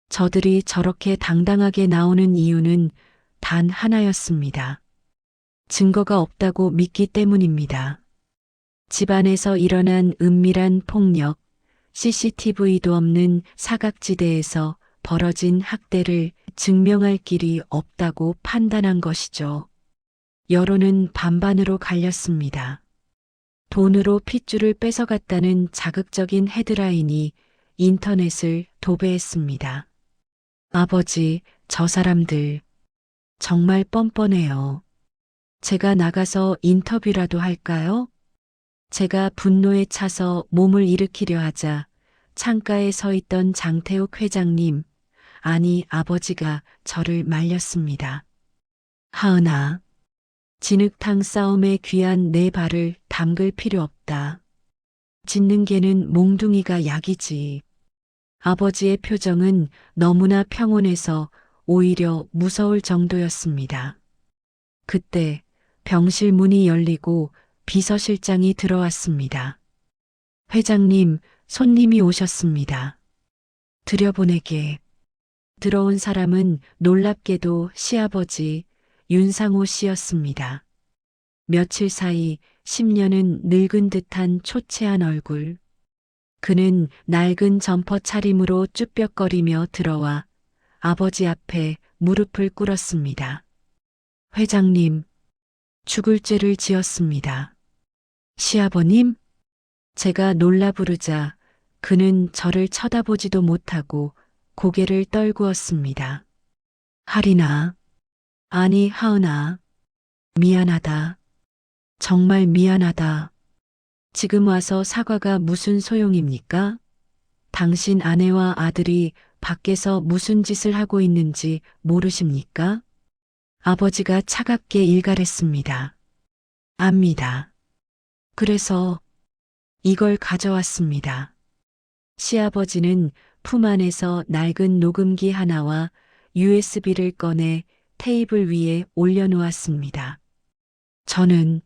저들이 저렇게 당당하게 나오는 이유는 단 하나였습니다. 증거가 없다고 믿기 때문입니다. 집안에서 일어난 은밀한 폭력, CCTV도 없는 사각지대에서 벌어진 학대를 증명할 길이 없다고 판단한 것이죠. 여론은 반반으로 갈렸습니다. 돈으로 핏줄을 뺏어갔다는 자극적인 헤드라인이 인터넷을 도배했습니다. 아버지, 저 사람들 정말 뻔뻔해요. 제가 나가서 인터뷰라도 할까요? 제가 분노에 차서 몸을 일으키려 하자 창가에 서 있던 장태욱 회장님, 아니 아버지가 저를 말렸습니다. 하은아, 진흙탕 싸움에 귀한 내 발을 담글 필요 없다. 짖는 개는 몽둥이가 약이지. 아버지의 표정은 너무나 평온해서 오히려 무서울 정도였습니다. 그때 병실 문이 열리고 비서실장이 들어왔습니다. 회장님, 손님이 오셨습니다. 들여보내게. 들어온 사람은 놀랍게도 시아버지 윤상호 씨였습니다. 며칠 사이 10년은 늙은 듯한 초췌한 얼굴. 그는 낡은 점퍼 차림으로 쭈뼛거리며 들어와 아버지 앞에 무릎을 꿇었습니다. 회장님, 죽을 죄를 지었습니다. 시아버님? 제가 놀라 부르자 그는 저를 쳐다보지도 못하고 고개를 떨구었습니다. 하리나, 아니 하은아, 미안하다. 정말 미안하다. 지금 와서 사과가 무슨 소용입니까? 당신 아내와 아들이 밖에서 무슨 짓을 하고 있는지 모르십니까? 아버지가 차갑게 일갈했습니다. 압니다. 그래서 이걸 가져왔습니다. 시아버지는 품 안에서 낡은 녹음기 하나와 USB를 꺼내 테이블 위에 올려놓았습니다. 저는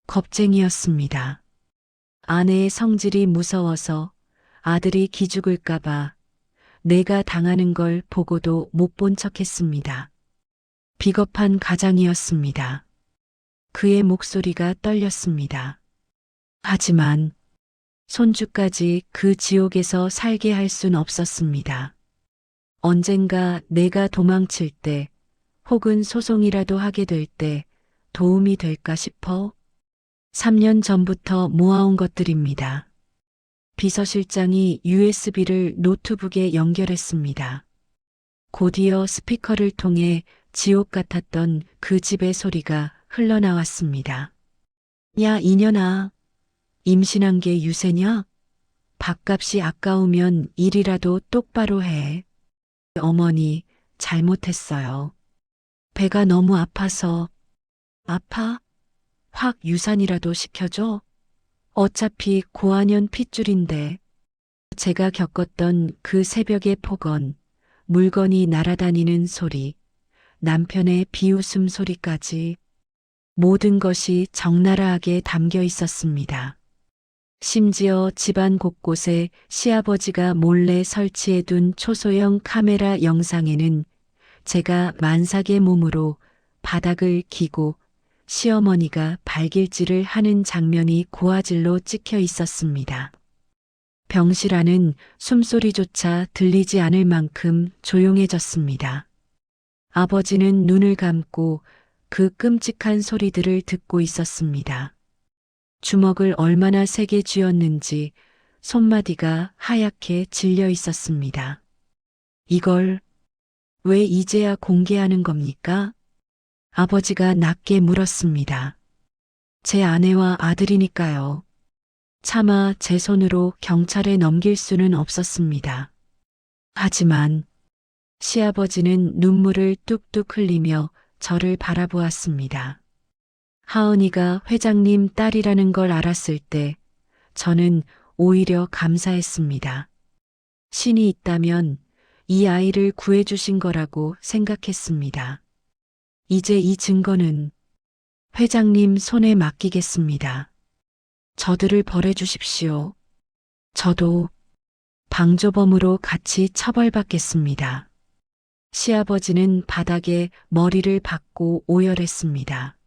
겁쟁이였습니다. 아내의 성질이 무서워서 아들이 기죽을까봐 내가 당하는 걸 보고도 못 본 척했습니다. 비겁한 가장이었습니다. 그의 목소리가 떨렸습니다. 하지만 손주까지 그 지옥에서 살게 할 순 없었습니다. 언젠가 내가 도망칠 때 혹은 소송이라도 하게 될 때 도움이 될까 싶어 3년 전부터 모아온 것들입니다. 비서실장이 USB를 노트북에 연결했습니다. 곧이어 스피커를 통해 지옥 같았던 그 집의 소리가 흘러나왔습니다. 야, 이년아. 임신한 게 유세냐? 밥값이 아까우면 일이라도 똑바로 해. 어머니, 잘못했어요. 배가 너무 아파서. 아파? 확 유산이라도 시켜줘? 어차피 고아년 핏줄인데. 제가 겪었던 그 새벽의 폭언, 물건이 날아다니는 소리, 남편의 비웃음 소리까지 모든 것이 적나라하게 담겨 있었습니다. 심지어 집안 곳곳에 시아버지가 몰래 설치해둔 초소형 카메라 영상에는 제가 만삭의 몸으로 바닥을 기고 시어머니가 발길질을 하는 장면이 고화질로 찍혀 있었습니다. 병실 안은 숨소리조차 들리지 않을 만큼 조용해졌습니다. 아버지는 눈을 감고 그 끔찍한 소리들을 듣고 있었습니다. 주먹을 얼마나 세게 쥐었는지 손마디가 하얗게 질려 있었습니다. 이걸 왜 이제야 공개하는 겁니까? 아버지가 낮게 물었습니다. 제 아내와 아들이니까요. 차마 제 손으로 경찰에 넘길 수는 없었습니다. 하지만 시아버지는 눈물을 뚝뚝 흘리며 저를 바라보았습니다. 하은이가 회장님 딸이라는 걸 알았을 때 저는 오히려 감사했습니다. 신이 있다면 이 아이를 구해주신 거라고 생각했습니다. 이제 이 증거는 회장님 손에 맡기겠습니다. 저들을 벌해주십시오. 저도 방조범으로 같이 처벌받겠습니다. 시아버지는 바닥에 머리를 박고 오열했습니다.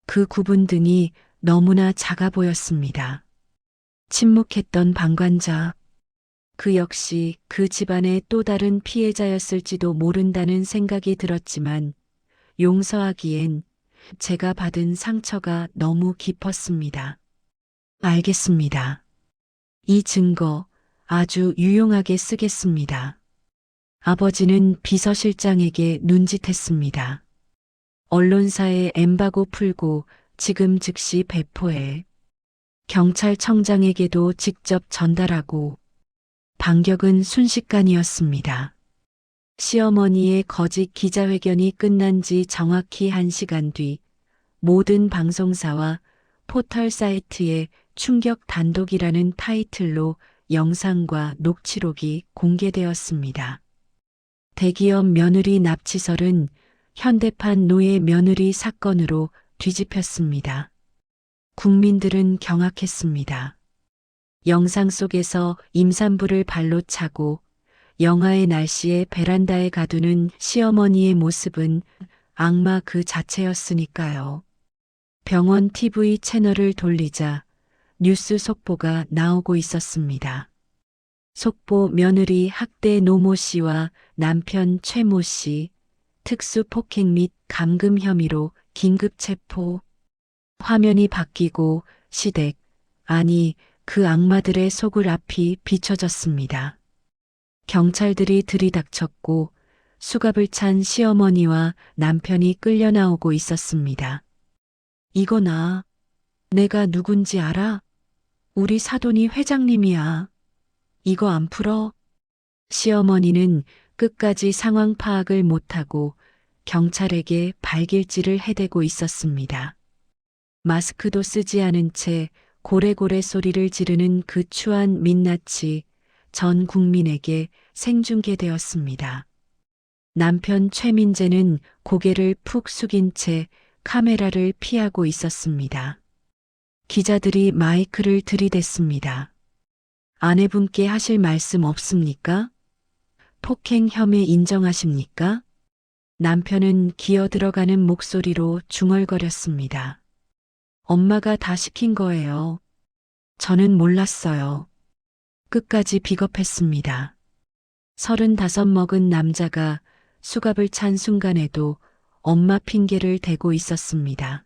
그 굽은 등이 너무나 작아 보였습니다. 침묵했던 방관자, 그 역시 그 집안의 또 다른 피해자였을지도 모른다는 생각이 들었지만 용서하기엔 제가 받은 상처가 너무 깊었습니다. 알겠습니다. 이 증거 아주 유용하게 쓰겠습니다. 아버지는 비서실장에게 눈짓했습니다. 언론사에 엠바고 풀고 지금 즉시 배포해. 경찰청장에게도 직접 전달하고. 반격은 순식간이었습니다. 시어머니의 거짓 기자회견이 끝난 지 정확히 1시간 뒤 모든 방송사와 포털 사이트에 충격 단독이라는 타이틀로 영상과 녹취록이 공개되었습니다. 대기업 며느리 납치설은 현대판 노예 며느리 사건으로 뒤집혔습니다. 국민들은 경악했습니다. 영상 속에서 임산부를 발로 차고 영하의 날씨에 베란다에 가두는 시어머니의 모습은 악마 그 자체였으니까요. 병원 TV 채널을 돌리자 뉴스 속보가 나오고 있었습니다. 속보 며느리 학대 노모 씨와 남편 최모 씨 특수 폭행 및 감금 혐의로 긴급 체포. 화면이 바뀌고 시댁, 아니 그 악마들의 속을 앞이 비춰졌습니다. 경찰들이 들이닥쳤고 수갑을 찬 시어머니와 남편이 끌려 나오고 있었습니다. 이거나 내가 누군지 알아? 우리 사돈이 회장님이야. 이거 안 풀어? 시어머니는 끝까지 상황 파악을 못하고 경찰에게 발길질을 해대고 있었습니다. 마스크도 쓰지 않은 채 고래고래 소리를 지르는 그 추한 민낯이 전 국민에게 생중계되었습니다. 남편 최민재는 고개를 푹 숙인 채 카메라를 피하고 있었습니다. 기자들이 마이크를 들이댔습니다. 아내분께 하실 말씀 없습니까? 폭행 혐의 인정하십니까? 남편은 기어 들어가는 목소리로 중얼거렸습니다. 엄마가 다 시킨 거예요. 저는 몰랐어요. 끝까지 비겁했습니다. 35 먹은 남자가 수갑을 찬 순간에도 엄마 핑계를 대고 있었습니다.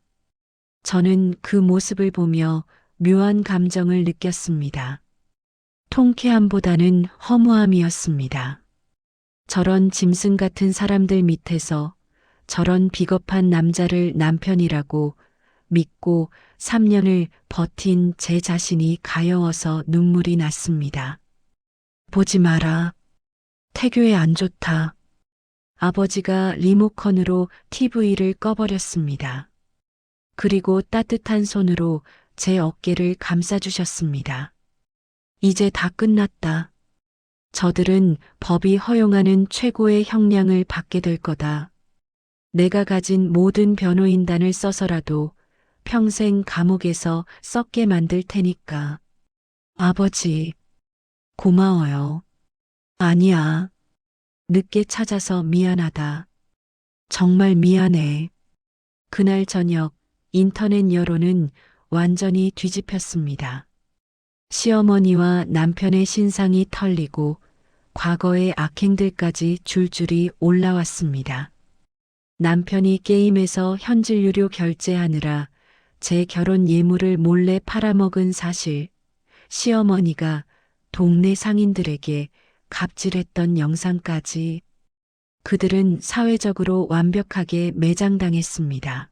저는 그 모습을 보며 묘한 감정을 느꼈습니다. 통쾌함보다는 허무함이었습니다. 저런 짐승 같은 사람들 밑에서 저런 비겁한 남자를 남편이라고 믿고 3년을 버틴 제 자신이 가여워서 눈물이 났습니다. 보지 마라. 태교에 안 좋다. 아버지가 리모컨으로 TV를 꺼버렸습니다. 그리고 따뜻한 손으로 제 어깨를 감싸주셨습니다. 이제 다 끝났다. 저들은 법이 허용하는 최고의 형량을 받게 될 거다. 내가 가진 모든 변호인단을 써서라도 평생 감옥에서 썩게 만들 테니까. 아버지, 고마워요. 아니야. 늦게 찾아서 미안하다. 정말 미안해. 그날 저녁 인터넷 여론은 완전히 뒤집혔습니다. 시어머니와 남편의 신상이 털리고 과거의 악행들까지 줄줄이 올라왔습니다. 남편이 게임에서 현질유료 결제하느라 제 결혼 예물을 몰래 팔아먹은 사실, 시어머니가 동네 상인들에게 갑질했던 영상까지. 그들은 사회적으로 완벽하게 매장당했습니다.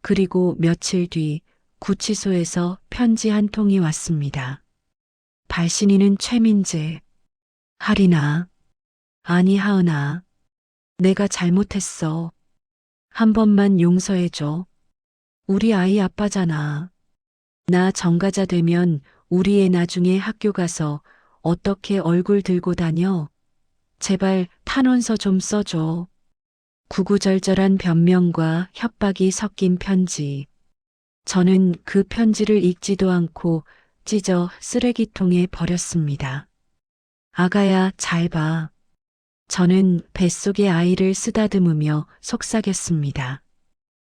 그리고 며칠 뒤 구치소에서 편지 한 통이 왔습니다. 발신인은 최민재. 하리나. 아니 하은아. 내가 잘못했어. 한 번만 용서해줘. 우리 아이 아빠잖아. 나 전과자 되면 우리 애 나중에 학교 가서 어떻게 얼굴 들고 다녀? 제발 탄원서 좀 써줘. 구구절절한 변명과 협박이 섞인 편지. 저는 그 편지를 읽지도 않고 찢어 쓰레기통에 버렸습니다. 아가야, 잘 봐. 저는 뱃속의 아이를 쓰다듬으며 속삭였습니다.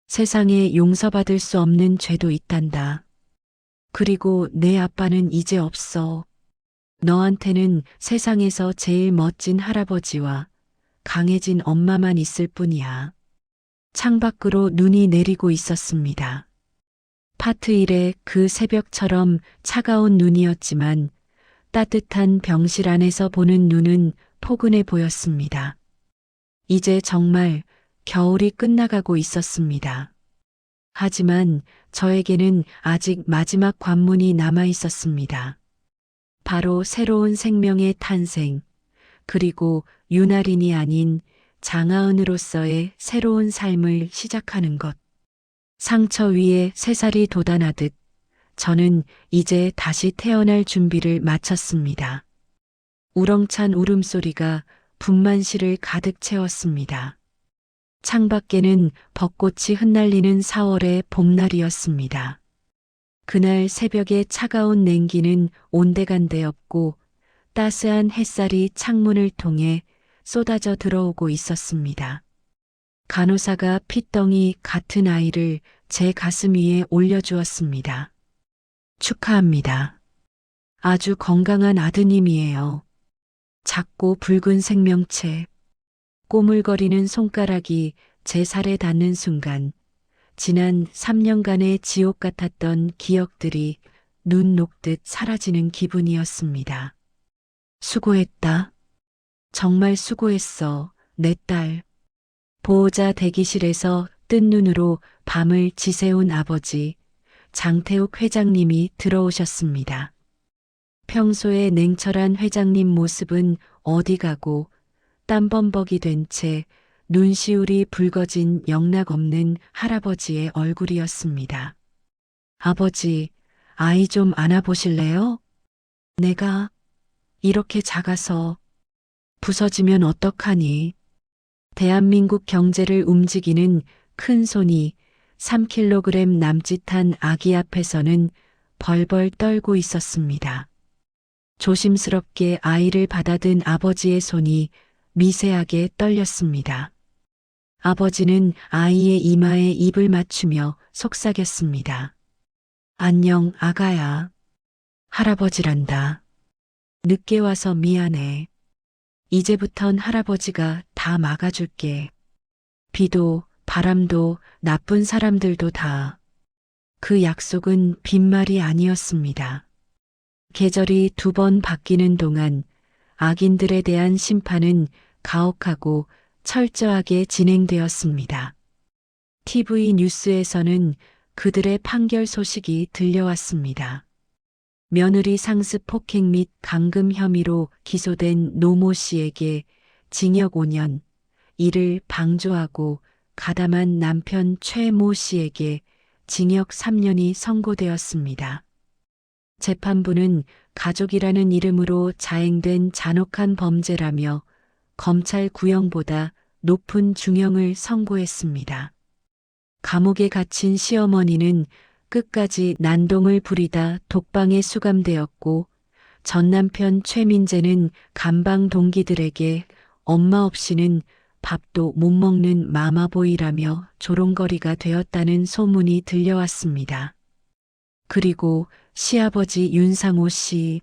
세상에 용서받을 수 없는 죄도 있단다. 그리고 내 아빠는 이제 없어. 너한테는 세상에서 제일 멋진 할아버지와 강해진 엄마만 있을 뿐이야. 창밖으로 눈이 내리고 있었습니다. 파트 1의 그 새벽처럼 차가운 눈이었지만 따뜻한 병실 안에서 보는 눈은 포근해 보였습니다. 이제 정말 겨울이 끝나가고 있었습니다. 하지만 저에게는 아직 마지막 관문이 남아 있었습니다. 바로 새로운 생명의 탄생, 그리고 유나린이 아닌 장하은으로서의 새로운 삶을 시작하는 것. 상처 위에 새살이 돋아나듯 저는 이제 다시 태어날 준비를 마쳤습니다. 우렁찬 울음소리가 분만실을 가득 채웠습니다. 창밖에는 벚꽃이 흩날리는 4월의 봄날이었습니다. 그날 새벽의 차가운 냉기는 온데간데 없고 따스한 햇살이 창문을 통해 쏟아져 들어오고 있었습니다. 간호사가 핏덩이 같은 아이를 제 가슴 위에 올려주었습니다. 축하합니다. 아주 건강한 아드님이에요. 작고 붉은 생명체, 꼬물거리는 손가락이 제 살에 닿는 순간 지난 3년간의 지옥 같았던 기억들이 눈 녹듯 사라지는 기분이었습니다. 수고했다. 정말 수고했어, 내 딸. 보호자 대기실에서 뜬 눈으로 밤을 지새운 아버지, 장태욱 회장님이 들어오셨습니다. 평소에 냉철한 회장님 모습은 어디 가고 땀범벅이 된 채 눈시울이 붉어진 영락없는 할아버지의 얼굴이었습니다. 아버지, 아이 좀 안아보실래요? 내가 이렇게 작아서 부서지면 어떡하니? 대한민국 경제를 움직이는 큰 손이 3kg 남짓한 아기 앞에서는 벌벌 떨고 있었습니다. 조심스럽게 아이를 받아든 아버지의 손이 미세하게 떨렸습니다. 아버지는 아이의 이마에 입을 맞추며 속삭였습니다. 안녕, 아가야. 할아버지란다. 늦게 와서 미안해. 이제부턴 할아버지가 다 막아줄게. 비도, 바람도, 나쁜 사람들도 다. 그 약속은 빈말이 아니었습니다. 계절이 2번 바뀌는 동안 악인들에 대한 심판은 가혹하고 철저하게 진행되었습니다. TV 뉴스에서는 그들의 판결 소식이 들려왔습니다. 며느리 상습 폭행 및 감금 혐의로 기소된 노모 씨에게 징역 5년, 이를 방조하고 가담한 남편 최모 씨에게 징역 3년이 선고되었습니다. 재판부는 가족이라는 이름으로 자행된 잔혹한 범죄라며 검찰 구형보다 높은 중형을 선고했습니다. 감옥에 갇힌 시어머니는 끝까지 난동을 부리다 독방에 수감되었고 전 남편 최민재는 감방 동기들에게 엄마 없이는 밥도 못 먹는 마마보이라며 조롱거리가 되었다는 소문이 들려왔습니다. 그리고 시아버지 윤상호 씨,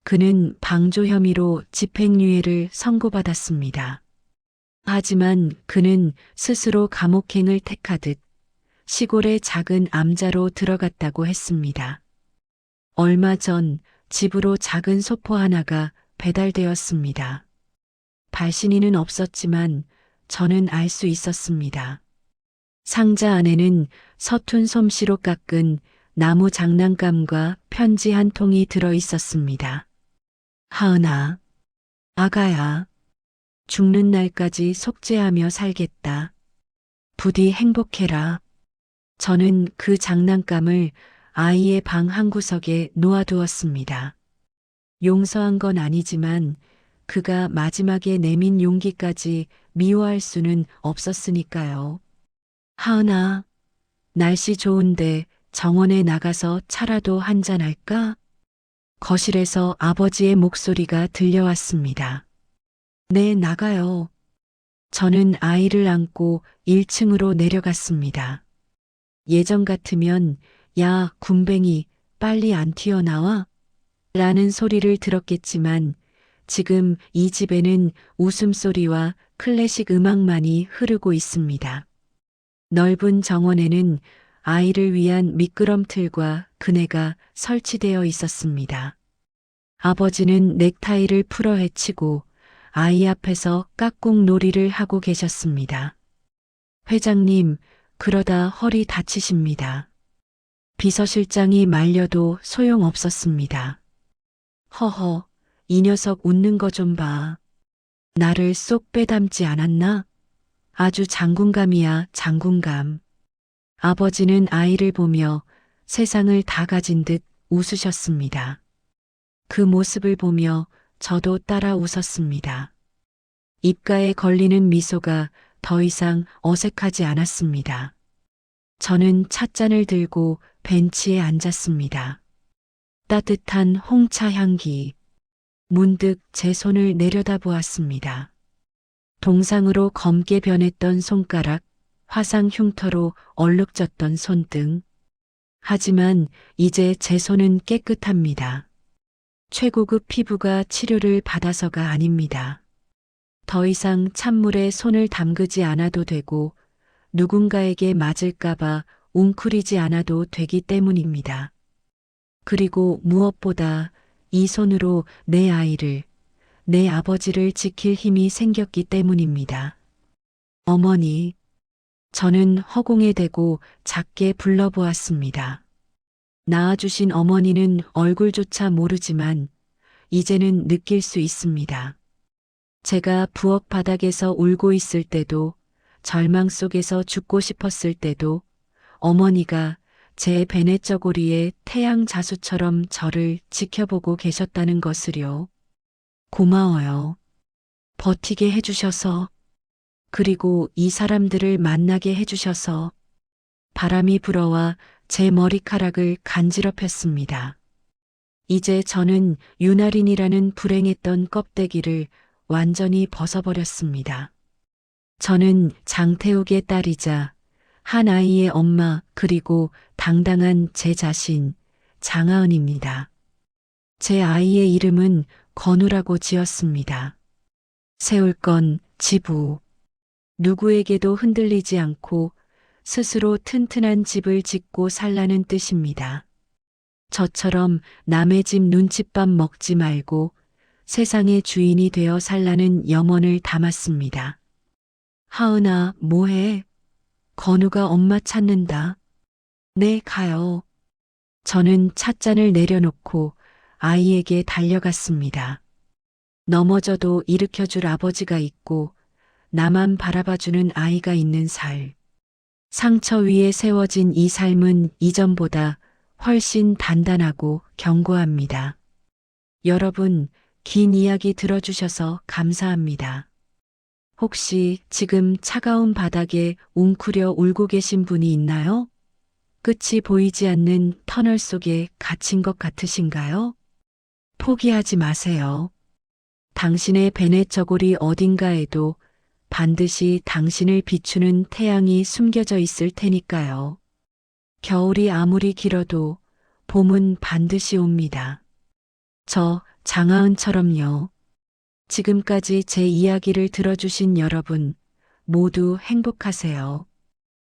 그는 방조 혐의로 집행유예를 선고받았습니다. 하지만 그는 스스로 감옥행을 택하듯 시골의 작은 암자로 들어갔다고 했습니다. 얼마 전 집으로 작은 소포 하나가 배달되었습니다. 발신인은 없었지만 저는 알 수 있었습니다. 상자 안에는 서툰 솜씨로 깎은 나무 장난감과 편지 한 통이 들어 있었습니다. 하은아, 아가야, 죽는 날까지 속죄하며 살겠다. 부디 행복해라. 저는 그 장난감을 아이의 방 한구석에 놓아두었습니다. 용서한 건 아니지만 그가 마지막에 내민 용기까지 미워할 수는 없었으니까요. 하은아, 날씨 좋은데 정원에 나가서 차라도 한잔할까? 거실에서 아버지의 목소리가 들려왔습니다. 네, 나가요. 저는 아이를 안고 1층으로 내려갔습니다. 예전 같으면 야, 군뱅이, 빨리 안 튀어나와? 라는 소리를 들었겠지만 지금 이 집에는 웃음소리와 클래식 음악만이 흐르고 있습니다. 넓은 정원에는 아이를 위한 미끄럼틀과 그네가 설치되어 있었습니다. 아버지는 넥타이를 풀어 헤치고 아이 앞에서 깍꿍놀이를 하고 계셨습니다. 회장님, 그러다 허리 다치십니다. 비서실장이 말려도 소용없었습니다. 허허, 이 녀석 웃는 거 좀 봐. 나를 쏙 빼닮지 않았나? 아주 장군감이야, 장군감. 아버지는 아이를 보며 세상을 다 가진 듯 웃으셨습니다. 그 모습을 보며 저도 따라 웃었습니다. 입가에 걸리는 미소가 더 이상 어색하지 않았습니다. 저는 찻잔을 들고 벤치에 앉았습니다. 따뜻한 홍차 향기. 문득 제 손을 내려다보았습니다. 동상으로 검게 변했던 손가락, 화상 흉터로 얼룩졌던 손등. 하지만 이제 제 손은 깨끗합니다. 최고급 피부가 치료를 받아서가 아닙니다. 더 이상 찬물에 손을 담그지 않아도 되고 누군가에게 맞을까봐 웅크리지 않아도 되기 때문입니다. 그리고 무엇보다 이 손으로 내 아이를, 내 아버지를 지킬 힘이 생겼기 때문입니다. 어머니, 저는 허공에 대고 작게 불러보았습니다. 낳아주신 어머니는 얼굴조차 모르지만 이제는 느낄 수 있습니다. 제가 부엌 바닥에서 울고 있을 때도, 절망 속에서 죽고 싶었을 때도 어머니가 제 베넷저고리에 태양 자수처럼 저를 지켜보고 계셨다는 것을요. 고마워요. 버티게 해주셔서, 그리고 이 사람들을 만나게 해주셔서. 바람이 불어와 제 머리카락을 간지럽혔습니다. 이제 저는 유나린이라는 불행했던 껍데기를 완전히 벗어버렸습니다. 저는 장태욱의 딸이자 한 아이의 엄마 그리고 당당한 제 자신, 장하은입니다. 제 아이의 이름은 건우라고 지었습니다. 세울 건 지부. 누구에게도 흔들리지 않고 스스로 튼튼한 집을 짓고 살라는 뜻입니다. 저처럼 남의 집 눈칫밥 먹지 말고 세상의 주인이 되어 살라는 염원을 담았습니다. 하은아, 뭐해? 건우가 엄마 찾는다. 네, 가요. 저는 찻잔을 내려놓고 아이에게 달려갔습니다. 넘어져도 일으켜줄 아버지가 있고 나만 바라봐주는 아이가 있는 살. 상처 위에 세워진 이 삶은 이전보다 훨씬 단단하고 견고합니다. 여러분, 긴 이야기 들어주셔서 감사합니다. 혹시 지금 차가운 바닥에 웅크려 울고 계신 분이 있나요? 끝이 보이지 않는 터널 속에 갇힌 것 같으신가요? 포기하지 마세요. 당신의 베넷 저고리 어딘가에도 반드시 당신을 비추는 태양이 숨겨져 있을 테니까요. 겨울이 아무리 길어도 봄은 반드시 옵니다. 저 장하은처럼요. 지금까지 제 이야기를 들어주신 여러분 모두 행복하세요.